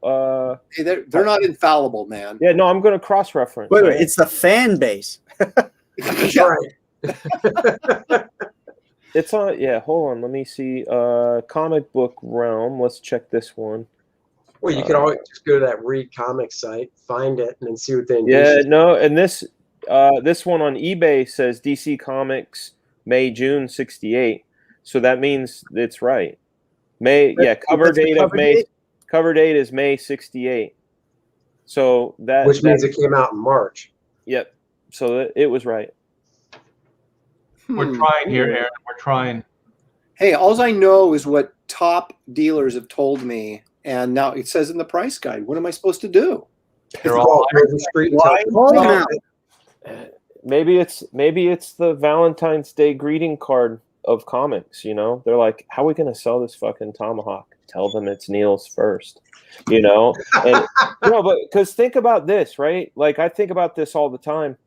Hey, they're not infallible, man. Yeah, no, I'm going to cross reference. Wait, it's the fan base. That's right. It's on. Yeah, hold on. Let me see. Comic book realm. Let's check this one. Well, you can always just go to that Read Comics site, find it, and then see what they Yeah, no, and this one on eBay says DC Comics May-June 68. So that means it's right. Cover date is May 68. So which means it came out in March. Yep. So it was right. We're trying here, Aaron. We're trying. Hey, all I know is what top dealers have told me, and now it says in the price guide. What am I supposed to do? They're all the street. Call them out. Maybe it's the Valentine's Day greeting card of comics. You know, they're like, how are we going to sell this fucking Tomahawk? Tell them it's Neil's first. You know, and but because think about this, right? Like I think about this all the time.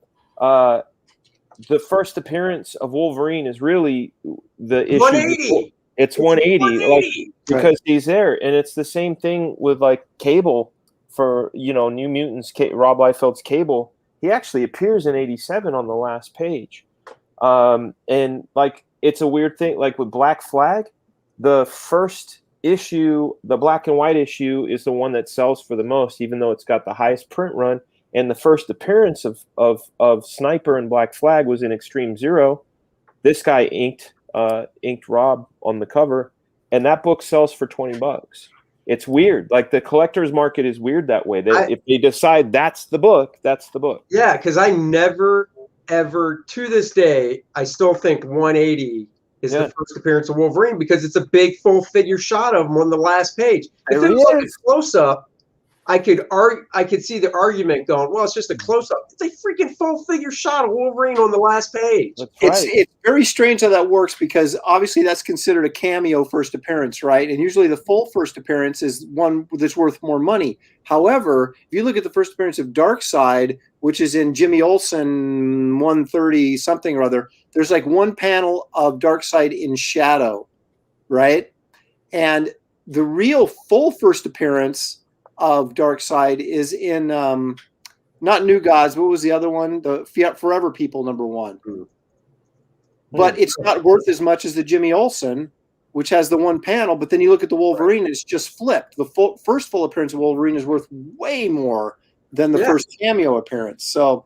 The first appearance of Wolverine is really the issue. 180. It's 180, like because he's there, and it's the same thing with like Cable for New Mutants. Rob Liefeld's Cable. He actually appears in 87 on the last page, and like it's a weird thing. Like with Black Flag, the first issue, the black and white issue, is the one that sells for the most, even though it's got the highest print run. And the first appearance of Sniper and Black Flag was in Extreme Zero. This guy inked Rob on the cover, and that book sells for $20. It's weird. Like the collector's market is weird that way. If they decide that's the book, that's the book. Yeah, because I never, ever, to this day, I still think 180 is the first appearance of Wolverine because it's a big full figure shot of him on the last page. If it was like a close up, I could see the argument going, well, it's just a close-up. It's a freaking full figure shot of Wolverine on the last page. It's very strange how that works because obviously that's considered a cameo first appearance, right? And usually the full first appearance is one that's worth more money. However, if you look at the first appearance of Darkseid, which is in Jimmy Olsen 130 something or other, there's like one panel of Darkseid in shadow, right? And the real full first appearance of Darkseid is in not New Gods. What was the other one? The Forever People #1. But it's not worth as much as the Jimmy Olsen, which has the one panel. But then you look at the Wolverine, it's just flipped. The first full appearance of Wolverine is worth way more than the first cameo appearance. So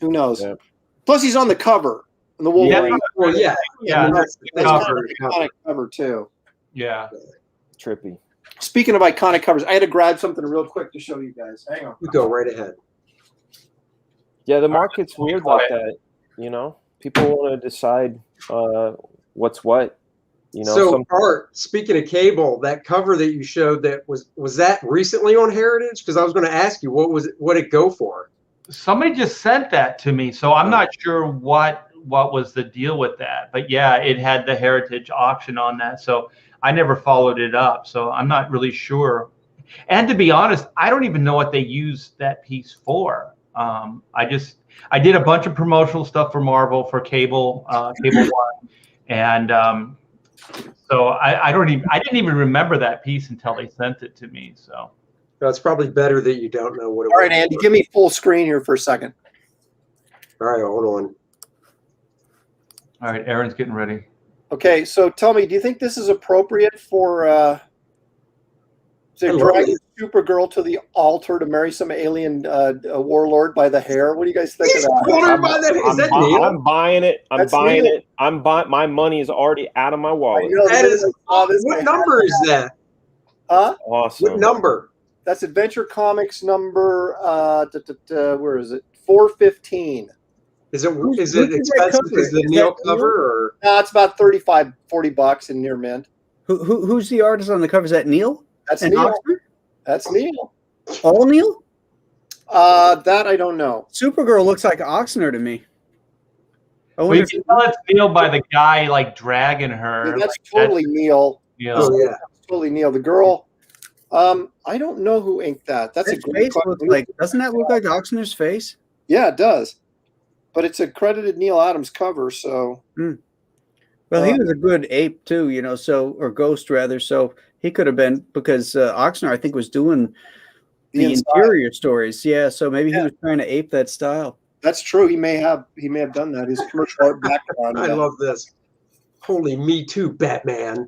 who knows? Yeah. Plus, he's on the cover. And the Wolverine. That's iconic cover too. Yeah. Trippy. Speaking of iconic covers, I had to grab something real quick to show you guys. Hang on. You go right ahead. Yeah, the market's weird like that. People want to decide what's what. So, Art, speaking of Cable, that cover that you showed, that was that recently on Heritage? Because I was going to ask you, what it go for? Somebody just sent that to me, so I'm not sure what was the deal with that. But yeah, it had the Heritage auction on that, so I never followed it up, so I'm not really sure. And to be honest, I don't even know what they used that piece for. I did a bunch of promotional stuff for Marvel, for Cable One, and so I didn't even remember that piece until they sent it to me. So it's probably better that you don't know what it was. All right, Andy, give me full screen here for a second. All right, hold on. All right, Aaron's getting ready. Okay, so tell me, do you think this is appropriate for dragging Supergirl to the altar to marry some alien warlord by the hair? What do you guys think of that? Is that Neil? I'm buying it. My money is already out of my wallet. What number is that? Huh? Awesome. What number? That's Adventure Comics number. Where is it? 415. Is it expensive as the Neil cover, or no? It's about $35-$40 in near mint. Who's the artist on the cover? Is that Neil? That's Neil. That's Neil. All Neil? That I don't know. Supergirl looks like Oxner to me. Well, you can tell it's Neil by the guy like dragging her. Yeah, that's totally Neil. Yeah. Oh yeah. Totally Neil. The girl, I don't know who inked that. That's a His great face looks like, doesn't that look like Oxner's face? Yeah, it does. But it's a credited Neil Adams cover, so. Well, he was a good ape too, or ghost rather. So he could have been, because Oxner, I think, was doing the interior stories. Yeah, so maybe he was trying to ape that style. That's true. He may have done that. His commercial art background. I love this. Holy me too, Batman.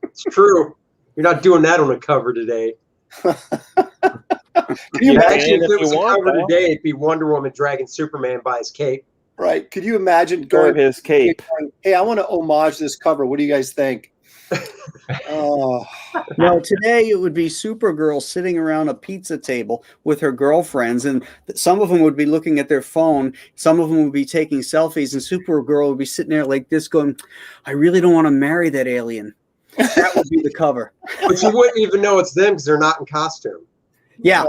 It's true. You're not doing that on a cover today. Can you Actually, imagine if it was a cover today, it'd be Wonder Woman dragging Superman by his cape. Right. Could you imagine Going his cape? Hey, I want to homage this cover. What do you guys think? Oh. No, today it would be Supergirl sitting around a pizza table with her girlfriends, and some of them would be looking at their phone. Some of them would be taking selfies, and Supergirl would be sitting there like this going, I really don't want to marry that alien. That would be the cover. But you wouldn't even know it's them because they're not in costume. Yeah.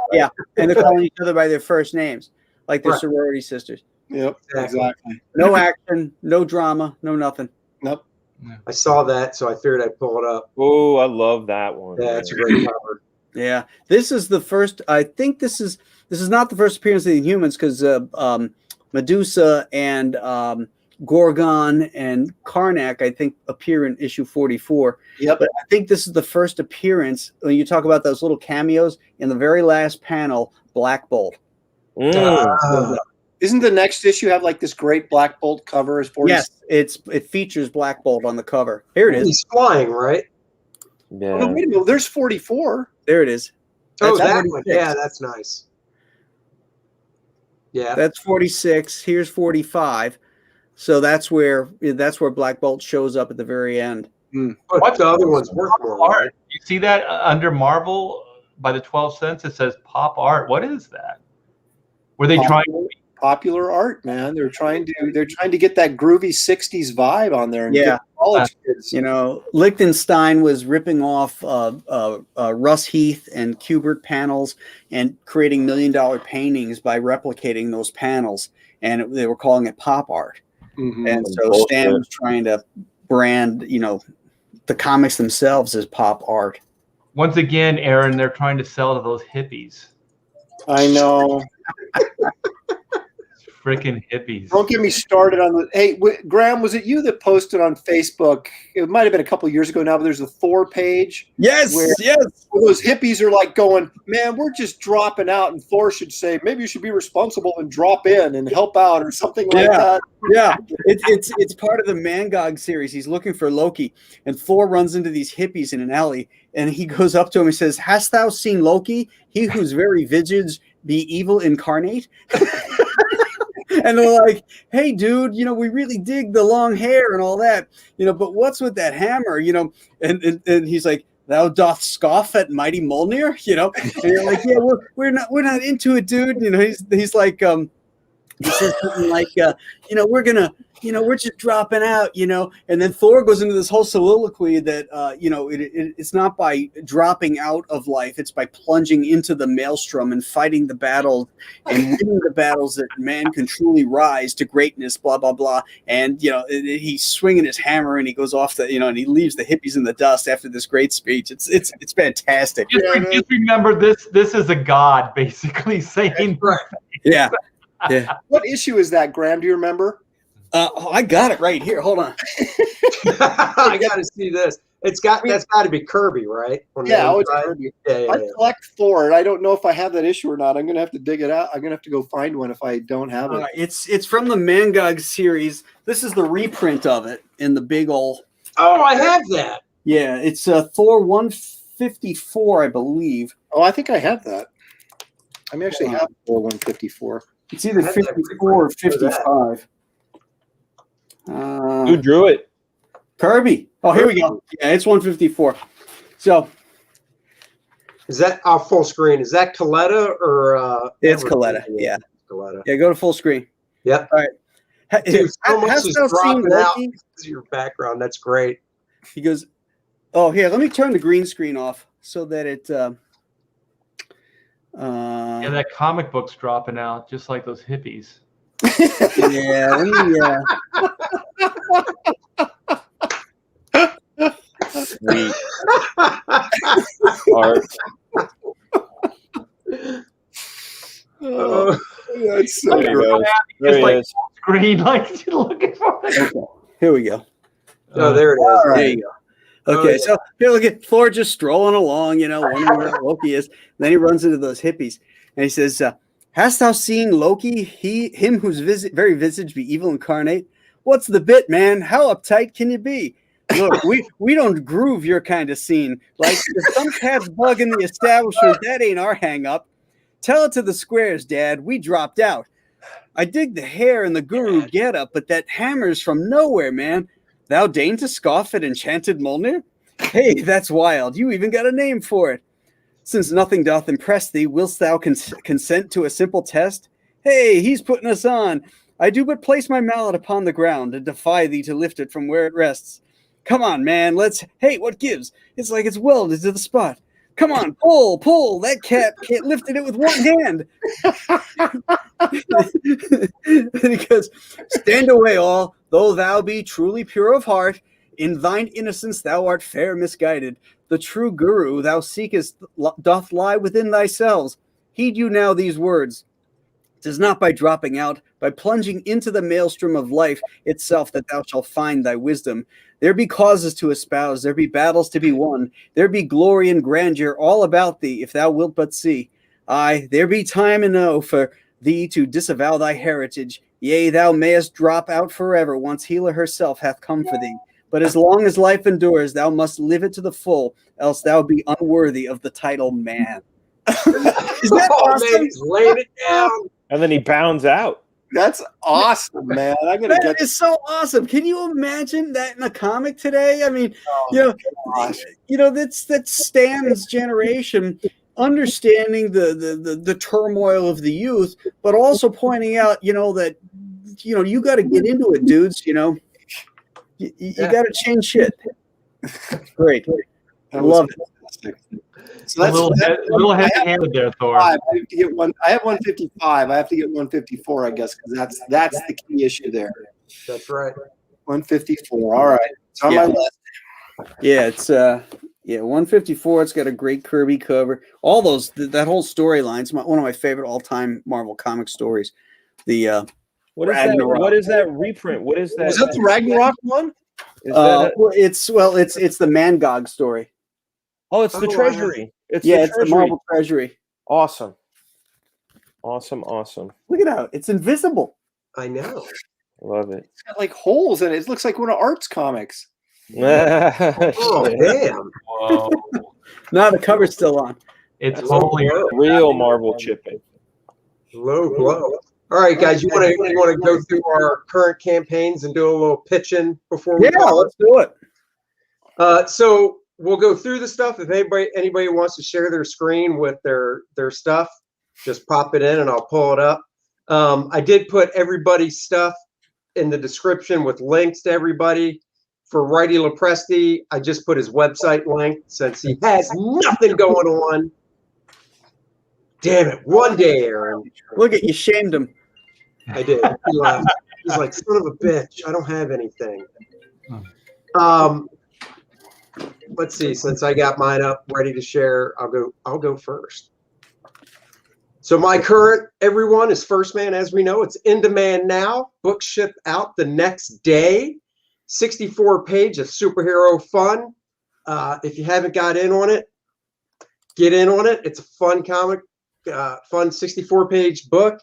And they're calling each other by their first names, like their sorority sisters. Yep, exactly. No action, no drama, no nothing. Nope. I saw that, so I figured I'd pull it up. Oh, I love that one. Yeah, it's a great cover. Yeah, this is the first. I think this is not the first appearance of the Inhumans, because Medusa and Gorgon and Karnak, I think, appear in issue 44. Yep. But I think this is the first appearance when you talk about those little cameos in the very last panel. Black Bolt. Isn't the next issue have like this great Black Bolt cover? As 40? Yes, it features Black Bolt on the cover. Here it is. He's flying, right? Yeah. Oh, wait a minute. There's 44. There it is. Oh, That's that 46. one. Yeah, that's nice. Yeah. That's 46. Here's 45. So that's where Black Bolt shows up at the very end. But the other one's worth more. Art. Right? You see that under Marvel by the 12 cents? It says pop art. What is that? Were they trying to popular art, man? They're trying to get that groovy 60s vibe on there and get college kids. Lichtenstein was ripping off Russ Heath and Kubert panels and creating $1 million paintings by replicating those panels, and they were calling it pop art. Mm-hmm. And so Stan was trying to brand, the comics themselves as pop art. Once again, Aaron, they're trying to sell to those hippies. I know. Freaking hippies. Don't get me started on the. Hey, Graham, was it you that posted on Facebook? It might have been a couple of years ago now, but there's a Thor page. Yes, where those hippies are like going, man, we're just dropping out, and Thor should say, maybe you should be responsible and drop in and help out or something like that. Yeah, it's part of the Mangog series. He's looking for Loki, and Thor runs into these hippies in an alley, and he goes up to him and says, "Hast thou seen Loki? He whose very visage be evil incarnate." And they're like, "Hey, dude, we really dig the long hair and all that, but what's with that hammer, And he's like, "Thou doth scoff at mighty Mjolnir," And you're like, "Yeah, we're not into it, dude." He's like, he says something like, we're just dropping out, and then Thor goes into this whole soliloquy that, it's not by dropping out of life, it's by plunging into the maelstrom and fighting the battle and winning the battles that man can truly rise to greatness, blah, blah, blah. And, he's swinging his hammer and he goes off and he leaves the hippies in the dust after this great speech. It's fantastic. Just remember this is a god basically saying, right. Yeah. What issue is that, Graham? Do you remember? I got it right here. Hold on. I got to see this. That's got to be Kirby, right? It's Kirby. Yeah, I collect Thor, and I don't know if I have that issue or not. I'm going to have to dig it out. I'm going to have to go find one if I don't have it. It's from the Mangog series. This is the reprint of it in the big old. Oh, I have that. Yeah, it's Thor 154, I believe. Oh, I think I have that. I may actually have Thor 154. It's either 54 or 55. Who drew it? Kirby. Oh, here we go. Yeah, it's 154. So is that off full screen? Is that Coletta or? It's Coletta. Yeah. Coletta. Yeah. Go to full screen. Yep. All right. Dude, so much Has is thou seen dropping out Loki? because of your background. That's great. He goes, "Oh, here. Let me turn the green screen off so that it." Yeah, that comic book's dropping out, just like those hippies. Yeah, let me, sweet art. Oh, that's so There he great. goes. There Just he like is. green, like looking for it. Okay, here we go. Oh, there it is. All right. There you go. Okay, Oh, yeah. so here, look at Thor just strolling along, wondering where Loki is. Then he runs into those hippies, and he says, "Hast thou seen Loki? Him whose very visage be evil incarnate? What's the bit, man? How uptight can you be? Look, we don't groove your kind of scene. Like if some cat's bugging the establishment, that ain't our hang up. Tell it to the squares, Dad. We dropped out. I dig the hair and the guru getup, but that hammer's from nowhere, man. Thou deign to scoff at enchanted Mjolnir? Hey, that's wild. You even got a name for it. Since nothing doth impress thee, wilt thou consent to a simple test? Hey, he's putting us on. I do but place my mallet upon the ground and defy thee to lift it from where it rests. Come on, man. Hey, what gives? It's like it's welded to the spot. Come on, pull. That cat can't lift it with one hand. And he goes, stand away all, though thou be truly pure of heart. In thine innocence thou art fair misguided. The true guru thou seekest doth lie within thyself. Heed you now these words. 'Tis not by dropping out, by plunging into the maelstrom of life itself that thou shalt find thy wisdom. There be causes to espouse, there be battles to be won, there be glory and grandeur all about thee, if thou wilt but see. Aye, there be time enow for thee to disavow thy heritage. Yea, thou mayest drop out forever once Hela herself hath come for thee. But as long as life endures, thou must live it to the full, else thou be unworthy of the title man. Is that awesome? Man, he's laying it down. And then he bounds out. That's awesome, man. I'm gonna That get is so awesome. Can you imagine that in a comic today? I mean, gosh. That's Stan's generation understanding the turmoil of the youth, but also pointing out, that you got to get into it, dudes. You got to change shit. Great. I love it. So A that's little heavy-handed there, Thor. I have to get one. I have 155. I have to get 154, I guess, because that's the key issue there. That's right. 154. All right. It's on my list. Yeah, it's 154. It's got a great Kirby cover. All those that whole storyline's one of my favorite all-time Marvel comic stories. The What is that? Ragnarok. What is that reprint? What is that? Was that the Ragnarok one? Is that it's the Mangog story. it's the Oh, Treasury. It's Yeah, the it's the Treasury. Marvel Treasury. Awesome. Look at how it's invisible. I know. Love it. It's got like holes in it. It looks like one of Art's comics. Oh, damn. Whoa. No, the cover's still on. It's Low holy. blow. Real Marvel chipping. Low blow. All right, guys, you want to go through our current campaigns and do a little pitching before we Yeah, call it? let's do it. So we'll go through the stuff. If anybody wants to share their screen with their stuff, just pop it in and I'll pull it up. I did put everybody's stuff in the description with links to everybody. For Righty Lopresti, I just put his website link since he has nothing going on. Damn it. One day, Aaron. Look at you, shamed him. I did. He laughed. He's like, son of a bitch. I don't have anything. Let's see. Since I got mine up, ready to share, I'll go first. So my current everyone is First Man, as we know. It's in demand now. Books ship out the next day. 64 page of superhero fun. If you haven't got in on it, get in on it. It's a fun comic, fun 64 page book.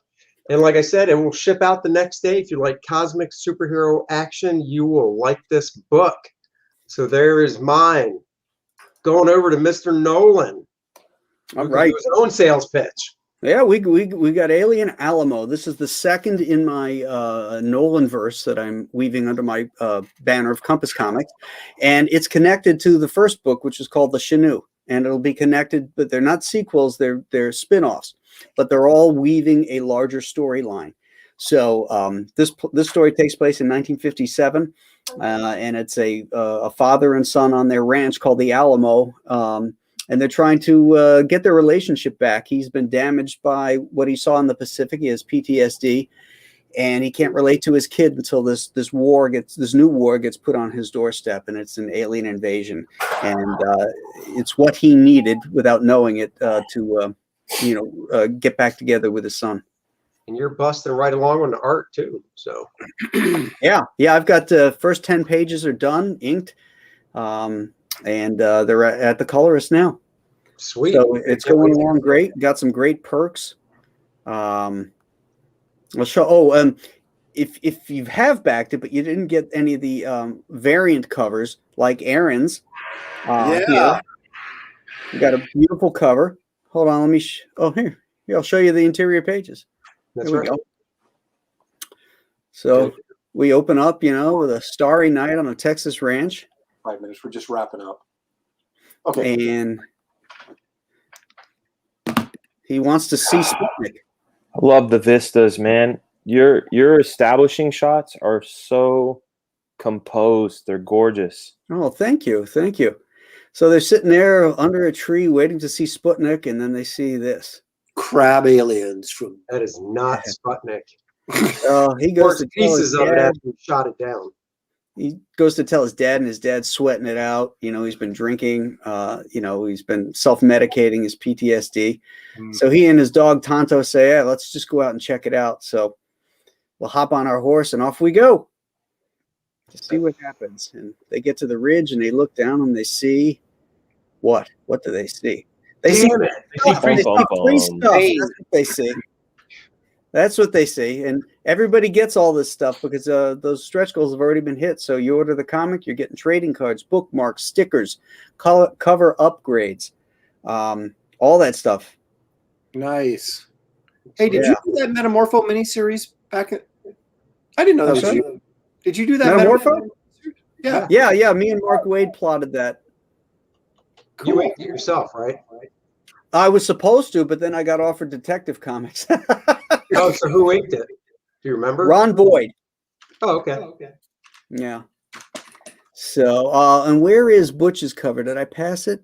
And like I said, it will ship out the next day. If you like cosmic superhero action, you will like this book. So there is mine. Going over to Mr. Nolan. All right. His own sales pitch. Yeah, we got Alien Alamo. This is the second in my Nolan verse that I'm weaving under my banner of Compass Comics, and it's connected to the first book, which is called The Chenoo, and it'll be connected, but they're not sequels; they're spin-offs, but they're all weaving a larger storyline. So this story takes place in 1957, and it's a father and son on their ranch called the Alamo. And they're trying to get their relationship back. He's been damaged by what he saw in the Pacific. He has PTSD. and he can't relate to his kid until this new war gets put on his doorstep, and it's an alien invasion, and it's what he needed without knowing it to get back together with his son. And you're busting right along on the art too. So yeah, I've got the first 10 pages are done, inked, and they're at the colorist now. Sweet. So it's going along great. Got some great perks. I'll show. If you have backed it, but you didn't get any of the variant covers like Aaron's, here. You got a beautiful cover. Hold on, let me. Here, I'll show you the interior pages. That's there right. we go. So we open up, with a starry night on a Texas ranch. 5 minutes. We're just wrapping up. Okay. And he wants to see Sputnik. I love the vistas, man. Your establishing shots are so composed. They're gorgeous. Oh, thank you. So they're sitting there under a tree waiting to see Sputnik, and then they see this. Crab aliens from. That is not Sputnik. He goes to pieces of it after we shot it down. He goes to tell his dad, and his dad's sweating it out. He's been drinking. He's been self-medicating his PTSD. So he and his dog Tonto say, "Hey, let's just go out and check it out." So we'll hop on our horse and off we go to see what happens. And they get to the ridge and they look down and they see what? What do they see? They see free stuff. That's what they see. That's what they see. And everybody gets all this stuff because those stretch goals have already been hit. So you order the comic, you're getting trading cards, bookmarks, stickers, cover upgrades, all that stuff. Nice. Hey, did you do that Metamorpho miniseries back at? I didn't know that. Did you do that Metamorpho? Yeah. Yeah. Me and Mark Wade plotted that. Cool. You inked it yourself, right? I was supposed to, but then I got offered Detective Comics. Oh, so who inked it? Do you remember? Ron Boyd. Oh, okay. Yeah. So, and where is Butch's cover? Did I pass it?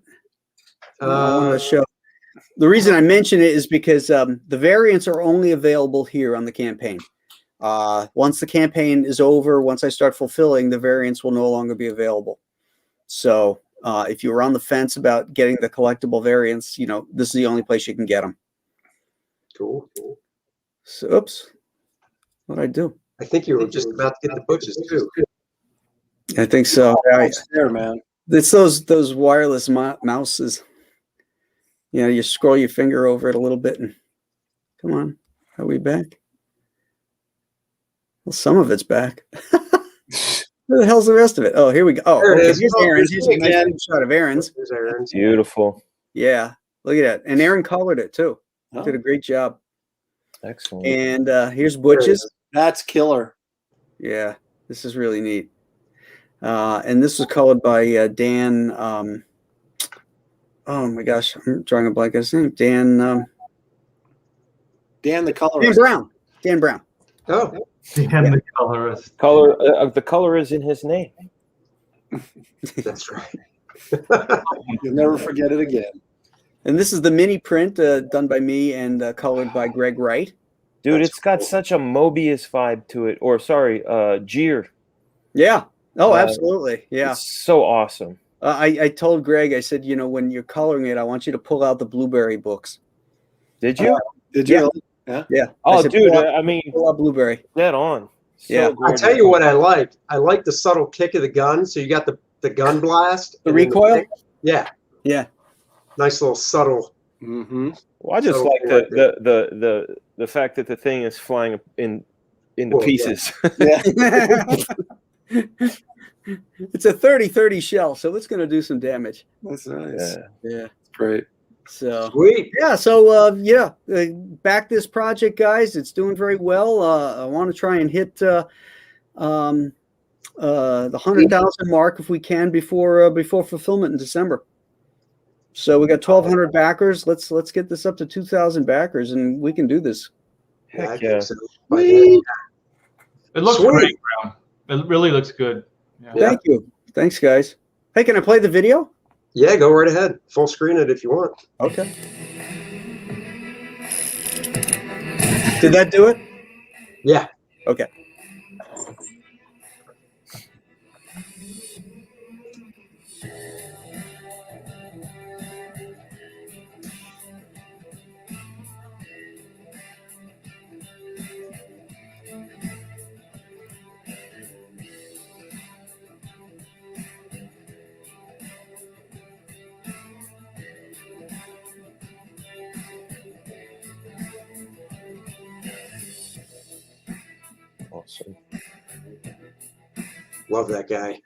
I want to show. The reason I mention it is because the variants are only available here on the campaign. Once the campaign is over, once I start fulfilling, the variants will no longer be available. So if you were on the fence about getting the collectible variants, this is the only place you can get them. Cool. So, oops. What'd I do? I think you were just about to get the Butches too. I think so. There, man. It's those wireless mouses. You scroll your finger over it a little bit and come on. Are we back? Well, some of it's back. Where the hell's the rest of it? Oh, here we go. Oh, there it is. Here's Aaron's. Here's a nice shot of Aaron's. There's Aaron's. Beautiful. Yeah, look at that. And Aaron colored it too. Did a great job. Excellent. And here's Butch's. That's killer. Yeah, this is really neat. And this was colored by Dan. Oh my gosh, I'm drawing a blank on his name. Dan the colorist. Dan Brown. Oh, Dan the colorist. The color is in his name. that's right. You'll never forget it again. And this is the mini print done by me and colored by Greg Wright. Dude, it's got such a Mobius vibe to it. Or sorry, Jeer. Yeah. Oh, absolutely. Yeah. It's so awesome. I told Greg, I said, when you're coloring it, I want you to pull out the Blueberry books. Did you? Did you? Yeah. Oh, said, dude, pull out Blueberry. Dead on. So Yeah. gorgeous. I tell you what I like. I like the subtle kick of the gun. So you got the gun blast. The recoil? Yeah. Yeah. Nice little subtle. Mm-hmm. Well, I just like the fact that the thing is flying into pieces. Yeah. It's a 30-30 shell, so it's going to do some damage. That's nice. Yeah. Great. So Sweet. yeah, so back this project, guys. It's doing very well. I want to try and hit the 100,000 mark if we can before fulfillment in December. So we got 1,200 backers. Let's get this up to 2,000 backers, and we can do this. Heck yeah. So. It looks Sweet. great, Brown. It really looks good. Yeah. Thank you. Thanks, guys. Hey, can I play the video? Yeah, go right ahead. Full screen it if you want. Okay. Did that do it? Yeah. Okay. Awesome. Love that guy.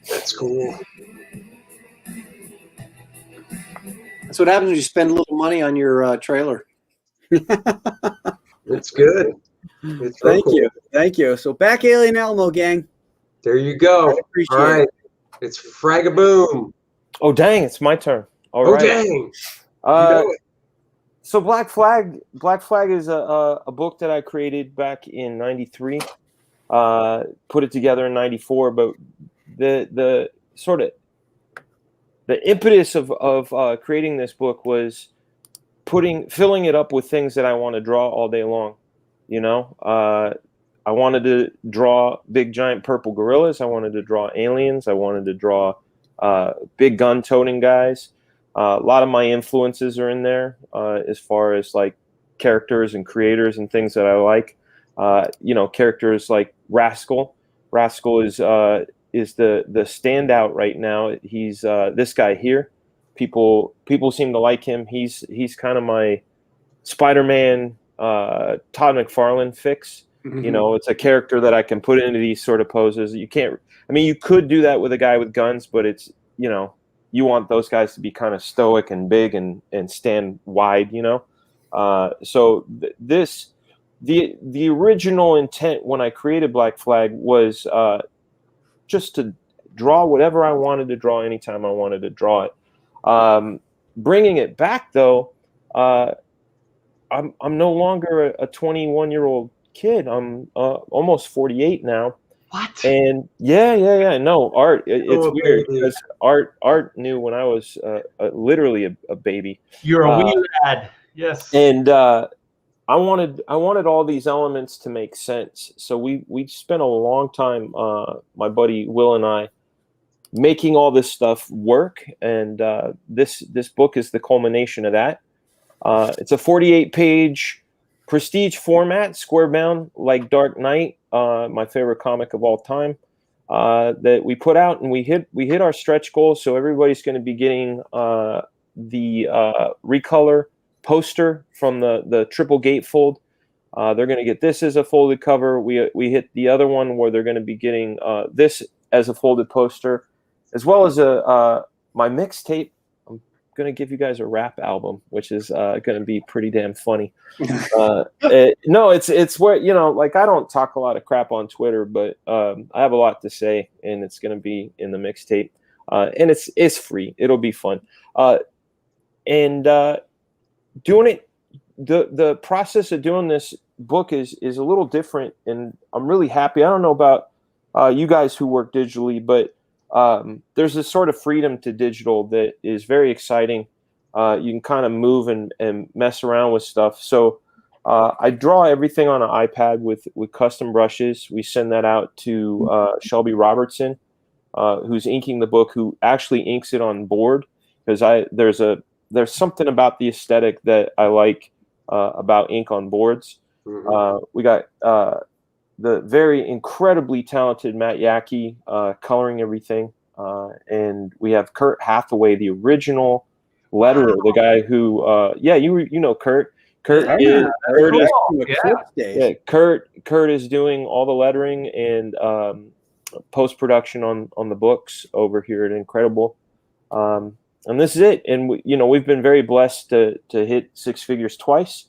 That's cool. That's what happens when you spend a little money on your trailer. It's good. It's real Thank cool. you. Thank you. So back Alien Alamo, gang. There you go. I appreciate All right. it. It's Fragaboom. Oh dang, it's my turn. All Oh, right. dang. You Uh, know it. So Black Flag is a book that I created back in '93. Put it together in '94, but the sort of the impetus of creating this book was filling it up with things that I want to draw all day long. You know, I wanted to draw big giant purple gorillas. I wanted to draw aliens. I wanted to draw big gun toting guys. A lot of my influences are in there as far as like characters and creators and things that I like. You know, characters like Rascal. Rascal is the standout right now. He's this guy here. People seem to like him. He's kind of my Spider-Man Todd McFarlane fix. Mm-hmm. You know, it's a character that I can put into these sort of poses. You can't. I mean, you could do that with a guy with guns, but it's, you know, you want those guys to be kind of stoic and big and stand wide, you know. So the original intent when I created Black Flag was just to draw whatever I wanted to draw anytime I wanted to draw it. Bringing it back though, I'm no longer a 21-year-old kid. I'm almost 48 now. What? And yeah. No, Art. It's Oh, weird baby. because Art knew when I was literally a baby. You're a wee lad. Yes. And I wanted all these elements to make sense. So we spent a long time, my buddy Will and I, making all this stuff work. And this book is the culmination of that. It's a 48-page prestige format, square bound, like Dark Knight, my favorite comic of all time, that we put out, and we hit our stretch goals. So everybody's going to be getting the recolor poster from the triple gatefold. They're going to get this as a folded cover. We hit the other one where they're going to be getting this as a folded poster, as well as my mixtape. Going to give you guys a rap album, which is going to be pretty damn funny. No, it's where, you know, like, I don't talk a lot of crap on Twitter, but I have a lot to say, and it's going to be in the mixtape, and it's free. It'll be fun, and doing it. The process of doing this book is a little different, and I'm really happy. I don't know about you guys who work digitally, but there's this sort of freedom to digital that is very exciting. You can kind of move and mess around with stuff. So I draw everything on an iPad with custom brushes. We send that out to Shelby Robertson, who's inking the book, who actually inks it on board, because there's something about the aesthetic that I like about ink on boards. Mhm. We got the very incredibly talented Matt Yackey coloring everything. And we have Kurt Hathaway, the original letterer, the guy who, you know Kurt. Kurt is doing all the lettering and post-production on the books over here at Incredible. And this is it. And we've been very blessed to hit six figures twice.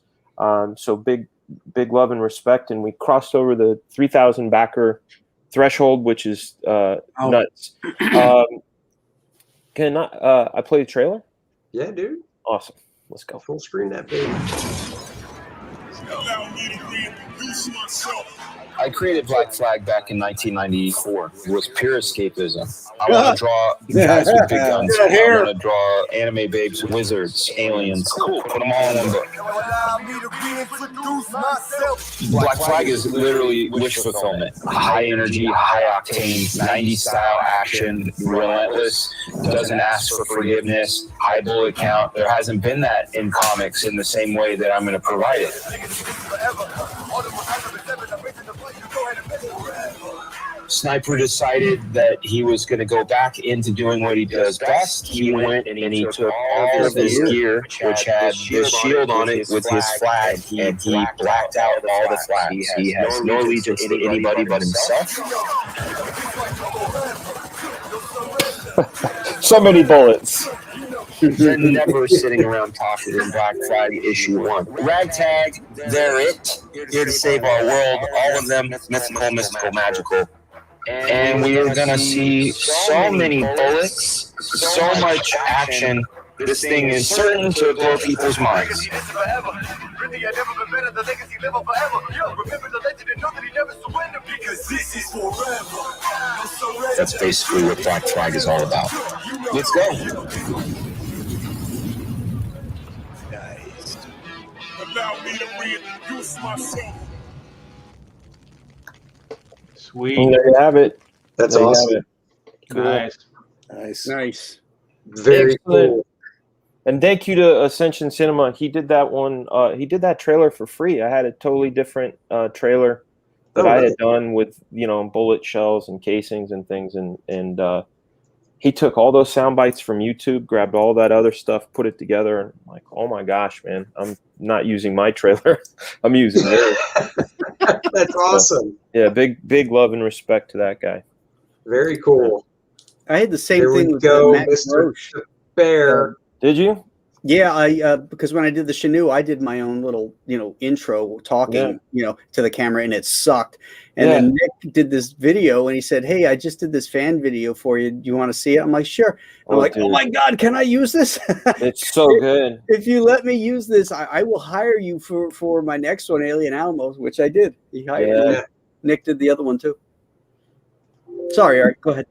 So big big love and respect, and we crossed over the 3,000 backer threshold, which is nuts. Can I play the trailer? Yeah, dude. Awesome. Let's go. Full screen that baby. Allow me to reintroduce myself. I created Black Flag back in 1994. It was pure escapism. I want to draw guys with big guns. I want to draw anime babes, wizards, aliens. Cool. Put them all in one book. Allow me to reintroduce myself. Black Flag is literally wish fulfillment. High energy, high octane, 90s style action, relentless, doesn't ask for forgiveness, high bullet count. There hasn't been that in comics in the same way that I'm going to provide it. Sniper decided that he was going to go back into doing what he does best. He went and he took all of his gear, which had the shield on it with his flag, and he blacked out all the flags. He has no allegiance to anybody but himself. So many bullets. They're never sitting around talking in Black Flag issue 1. Ragtag, they're it. Here to save our world. All of them mystical, magical. And we are going to see so many bullets, so much action. This thing is certain to blow people's minds. That's basically what Black Flag is all about. Let's go. Nice. Allow me to reintroduce myself. Sweet. And there you have it. That's There you awesome. have it. Cool. Nice. Nice. Very cool. And thank you to Ascension Cinema. He did that one. He did that trailer for free. I had a totally different trailer that I had done with bullet shells and casings and things, and he took all those sound bites from YouTube, grabbed all that other stuff, put it together, and I'm like, oh my gosh, man, I'm not using my trailer. I'm using yours. That's awesome. Yeah, big love and respect to that guy. Very cool. I had the same There thing we with go, Matt Mr. Roach. Bear. Did you? Yeah, I because when I did the Shanu, I did my own little, intro talking, to the camera, and it sucked. And then Nick did this video, and he said, "Hey, I just did this fan video for you. Do you want to see it?" I'm like, "Sure." I'm like, dude. "Oh my God, can I use this?" It's so good. If you let me use this, I will hire you for my next one, Alien Alamos, which I did. He hired me. Nick did the other one too. Sorry, Eric, go ahead.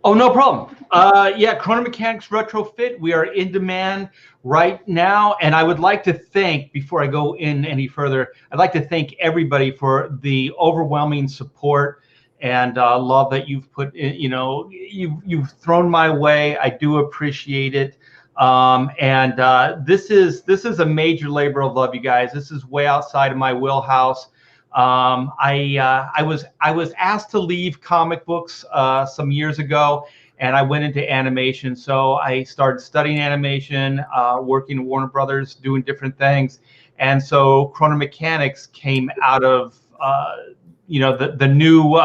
Oh, no problem. Chrono Mechanics Retrofit. We are in demand right now. And I would like to thank, before I go in any further, I'd like to thank everybody for the overwhelming support and love that you've put in, you've thrown my way. I do appreciate it. This is a major labor of love, you guys. This is way outside of my wheelhouse. I was asked to leave comic books some years ago, and I went into animation. So I started studying animation, working at Warner Brothers, doing different things. And so Chrono Mechanics came out of the new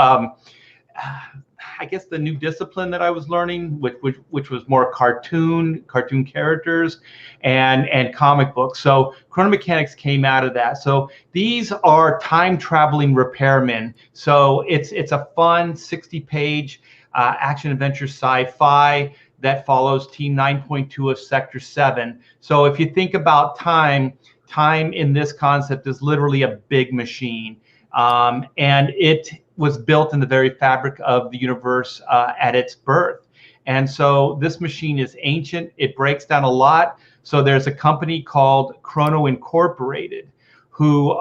I guess the new discipline that I was learning, which was more cartoon characters and comic books. So Chrono Mechanics came out of that. So these are time traveling repairmen. So it's a fun 60-page action adventure sci-fi that follows Team 9.2 of Sector 7. So if you think about time in this concept is literally a big machine. And it was built in the very fabric of the universe at its birth. And so this machine is ancient. It breaks down a lot. So there's a company called Chrono Incorporated, who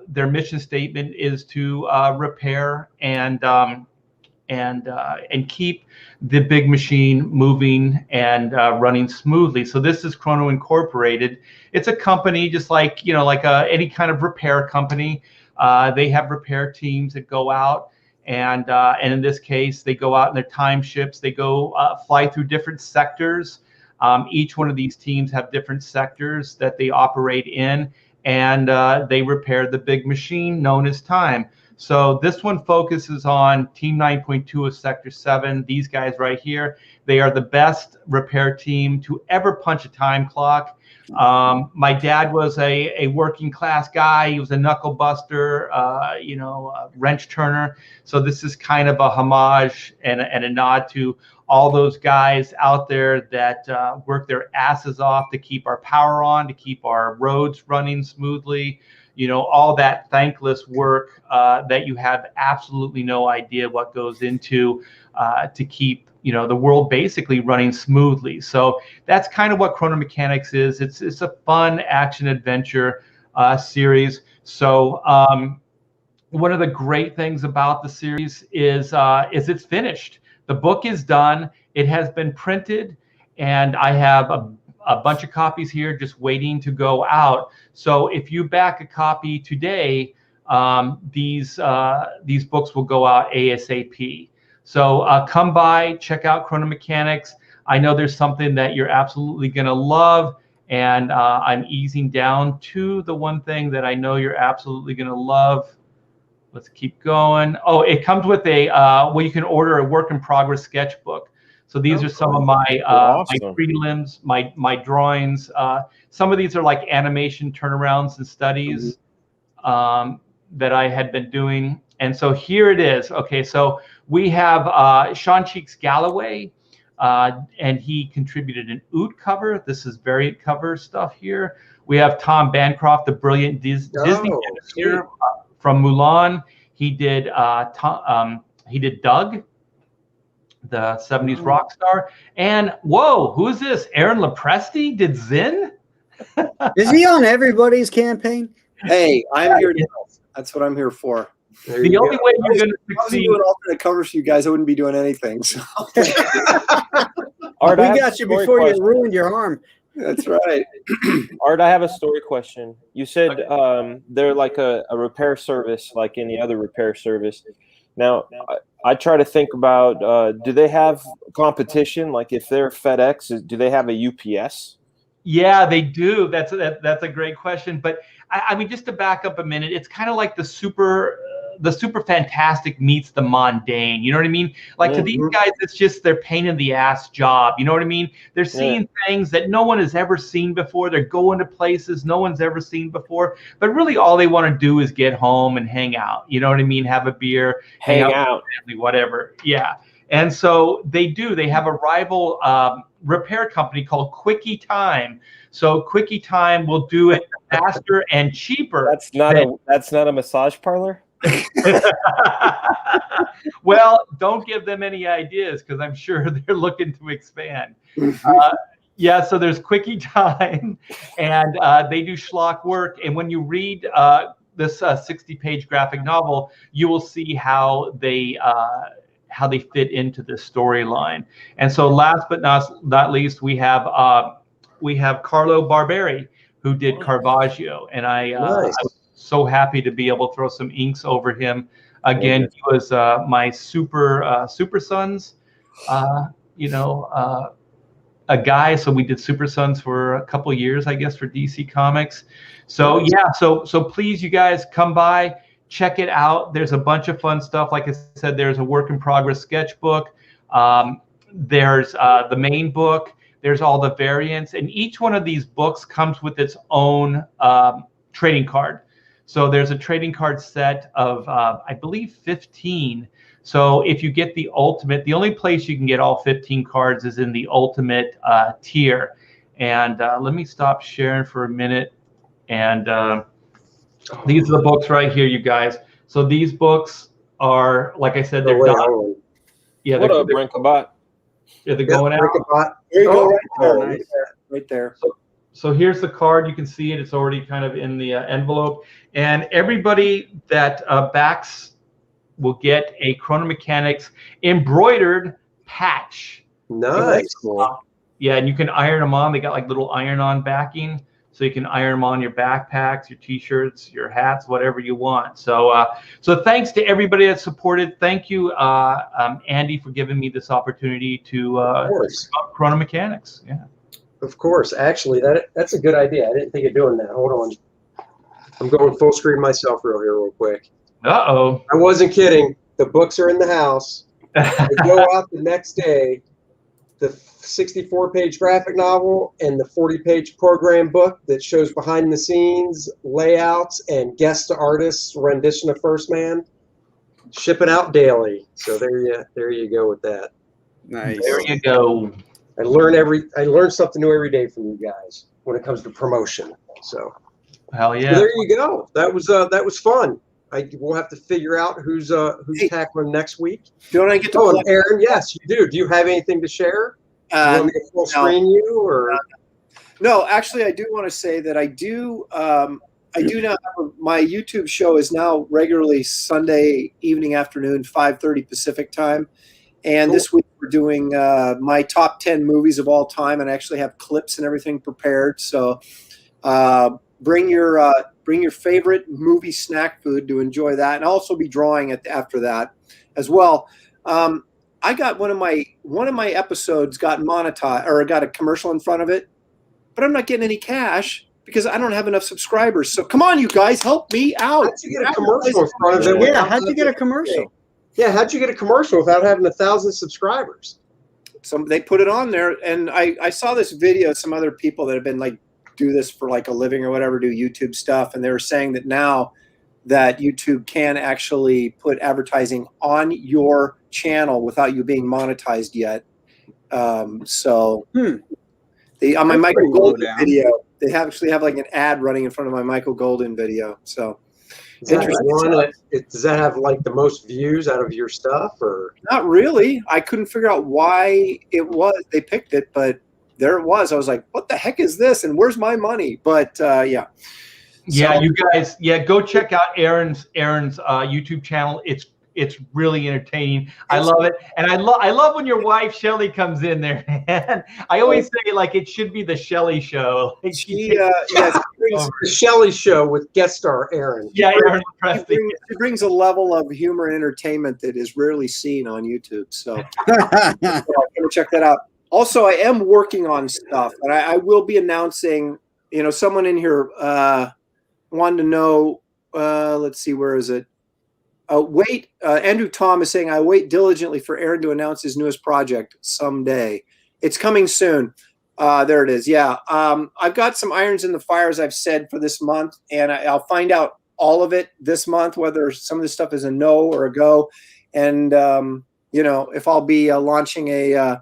their mission statement is to repair and keep the big machine moving and running smoothly. So this is Chrono Incorporated. It's a company just like any kind of repair company. They have repair teams that go out, and in this case, they go out in their time ships. They go fly through different sectors. Each one of these teams have different sectors that they operate in, and they repair the big machine known as time. So this one focuses on Team 9.2 of Sector 7. These guys right here, they are the best repair team to ever punch a time clock. My dad was a working class guy. He was a knuckle buster, a wrench turner. So this is kind of a homage and a nod to all those guys out there that work their asses off to keep our power on, to keep our roads running smoothly. All that thankless work that you have absolutely no idea what goes into to keep the world basically running smoothly. So that's kind of what Chrono Mechanics is. It's a fun action adventure series. So one of the great things about the series is it's finished. The book is done. It has been printed, and I have a bunch of copies here just waiting to go out. So if you back a copy today, these books will go out ASAP. So come by, check out Chrono Mechanics. I know there's something that you're absolutely going to love, and I'm easing down to the one thing that I know you're absolutely going to love. Let's keep going. Oh, it comes with you can order a work in progress sketchbook. So these are some of my awesome. my prelims, my drawings. Some of these are like animation turnarounds and studies that I had been doing. And so here it is. Okay, so we have Sean Cheeks Galloway, and he contributed an Oot cover. This is variant cover stuff here. We have Tom Bancroft, the brilliant Disney animator from Mulan. He did Doug, the 70s rock star. And whoa, who is this? Aaron Lopresti did Zin? Is he on everybody's campaign? Hey, I'm here to help. That's what I'm here for. The only way you're going to If I was succeed. doing alternate covers for you guys, I wouldn't be doing anything. So. Art, We I have got a you story before question. you ruined your arm. That's right. Art, I have a story question. You said they're like a repair service, like any other repair service. Now, I try to think about, do they have competition? Like if they're FedEx, do they have a UPS? Yeah, they do. That's a great question. But I mean, just to back up a minute, it's kind of like the super fantastic meets the mundane. You know what I mean? Like to these guys, it's just their pain in the ass job. You know what I mean? They're seeing things that no one has ever seen before. They're going to places no one's ever seen before. But really, all they want to do is get home and hang out. You know what I mean? Have a beer, hang out with family, whatever. Yeah. And so they do. They have a rival repair company called Quickie Time. So Quickie Time will do it faster and cheaper. That's not a massage parlor? Well, don't give them any ideas because I'm sure they're looking to expand. Yeah, so there's Quickie Time, and they do schlock work. And when you read this 60-page graphic novel, you will see how they fit into this storyline. And so last but not least, we have Carlo Barberi, who did Caravaggio, and I was so happy to be able to throw some inks over him again. He was my Super Sons, a guy. So we did Super Sons for a couple years, I guess, for DC Comics. So yeah, so please, you guys, come by, check it out. There's a bunch of fun stuff. Like I said, there's a work in progress sketchbook. There's the main book. There's all the variants, and each one of these books comes with its own trading card. So there's a trading card set of, I believe, 15. So if you get the ultimate, the only place you can get all 15 cards is in the ultimate tier. And let me stop sharing for a minute. And these are the books right here, you guys. So these books are, like I said, they're done. Yeah, what up, Brinkabot? Yeah, they're going out. There you go, right there. So here's the card. You can see it. It's already kind of in the envelope. And everybody that backs will get a Chrono Mechanics embroidered patch. Nice. Yeah, and you can iron them on. They got like little iron-on backing. So you can iron them on your backpacks, your T-shirts, your hats, whatever you want. So so thanks to everybody that supported. Thank you, Andy, for giving me this opportunity to talk Chrono Mechanics. Yeah. Of course. Actually, that's a good idea. I didn't think of doing that. Hold on. I'm going full screen myself real quick. Uh-oh. I wasn't kidding. The books are in the house. They go out the next day. the 64-page graphic novel and the 40-page program book that shows behind the scenes layouts and guest artists rendition of First Man. Shipping out daily. So there you go with that. Nice. There you go. I learn something new every day from you guys when it comes to promotion. So Hell yeah. there you go. That was fun. We'll have to figure out who's tackling next week. Don't I get to? Oh, and Aaron, yes, you do. Do you have anything to share? You want me to full screen you or? No, actually, I do want to say that I do now have my YouTube show is now regularly Sunday evening afternoon, 5:30 Pacific time. And This week we're doing my top 10 movies of all time, and I actually have clips and everything prepared. So bring your favorite movie snack food to enjoy that, and I'll also be drawing it after that as well. I got one of my episodes got monetized or got a commercial in front of it, but I'm not getting any cash because I don't have enough subscribers. So come on, you guys, help me out. How'd you get a commercial in front of it? Yeah, how'd you get a commercial? Yeah, how'd you get a commercial without having 1,000 subscribers? So they put it on there, and I saw this video. Some other people that have been like do this for like a living or whatever, do YouTube stuff, and they were saying that now that YouTube can actually put advertising on your channel without you being monetized yet. On my Michael Golden video, they actually have like an ad running in front of my Michael Golden video. So Does that have like the most views out of your stuff, or not really? I couldn't figure out why they picked it, but there it was. I was like, what the heck is this? And where's my money? But yeah. Yeah, So, you guys, go check out Aaron's YouTube channel. It's really entertaining. I love it, and I love when your wife Shelly comes in there. Man, I always say like it should be the Shelly show. Like, the Shelly show with guest star Aaron. Yeah, Aaron Presley. It brings a level of humor and entertainment that is rarely seen on YouTube. So I'm gonna check that out. Also, I am working on stuff, and I will be announcing. Someone in here wanted to know. Let's see, where is it? Andrew Tom is saying, I wait diligently for Aaron to announce his newest project someday. It's coming soon. There it is. Yeah. I've got some irons in the fire, as I've said, for this month, and I'll find out all of it this month, whether some of this stuff is a no or a go. And, if I'll be launching a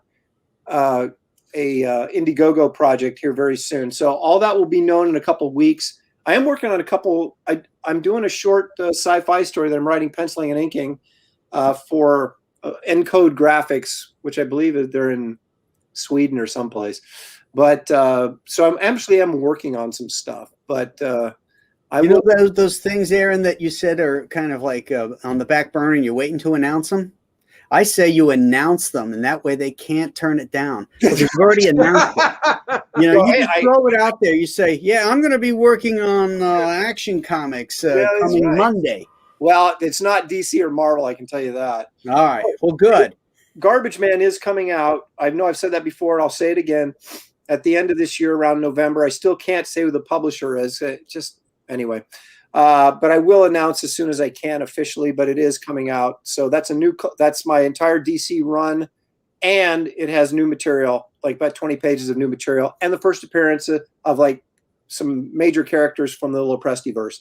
Indiegogo project here very soon. So all that will be known in a couple of weeks. I am working on a couple. I'm doing a short sci-fi story that I'm writing, penciling, and inking for Encode Graphics, which I believe they're in Sweden or someplace. But so I'm working on some stuff. But those things, Aaron, that you said are kind of like on the back burner, and you're waiting to announce them. I say you announce them, and that way they can't turn it down. Because you've already announced it. You just throw it out there. You say, yeah, I'm going to be working on Action Comics coming Monday. Well, it's not DC or Marvel, I can tell you that. All right. Well, good. Garbage Man is coming out. I know I've said that before, and I'll say it again. At the end of this year, around November, I still can't say who the publisher is. Anyway. But I will announce as soon as I can officially, but it is coming out. So that's my entire DC run, and it has new material, like about 20 pages of new material, and the first appearance of like some major characters from the Loprestiverse.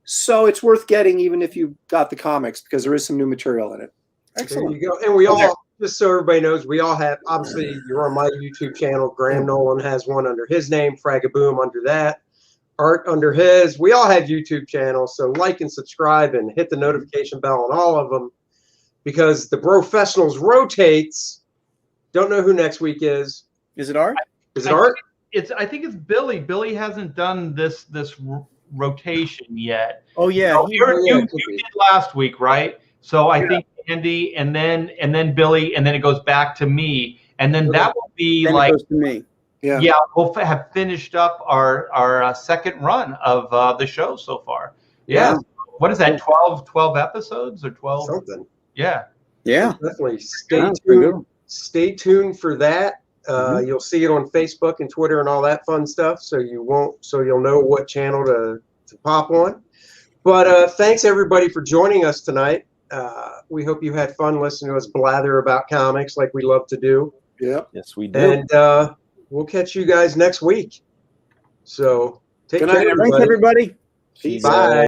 So it's worth getting even if you've got the comics, because there is some new material in it. Excellent. There you go. And we all, just so everybody knows, we all have, obviously you're on my YouTube channel. Graham Nolan has one under his name, Fragaboom under that. Art under his. We all have YouTube channels, so like and subscribe and hit the notification bell on all of them, because the Brofessionals rotates. Don't know who next week is. Is it Art? Is it Art? I think it's Billy. Billy hasn't done this rotation yet. Oh yeah, you did last week, right? So I think Andy, and then Billy, and then it goes back to me, and then that will be then like it goes to me. Yeah, we'll have finished up our second run of the show so far. Yeah. What is that, 12 episodes or 12? Something. Yeah. Yeah. Definitely stay tuned. Stay tuned for that. You'll see it on Facebook and Twitter and all that fun stuff, so you'll know what channel to pop on. But thanks everybody for joining us tonight. We hope you had fun listening to us blather about comics like we love to do. Yeah. Yes, we do. And we'll catch you guys next week. So take Good care, night, Thanks, everybody. everybody. Peace Bye. out.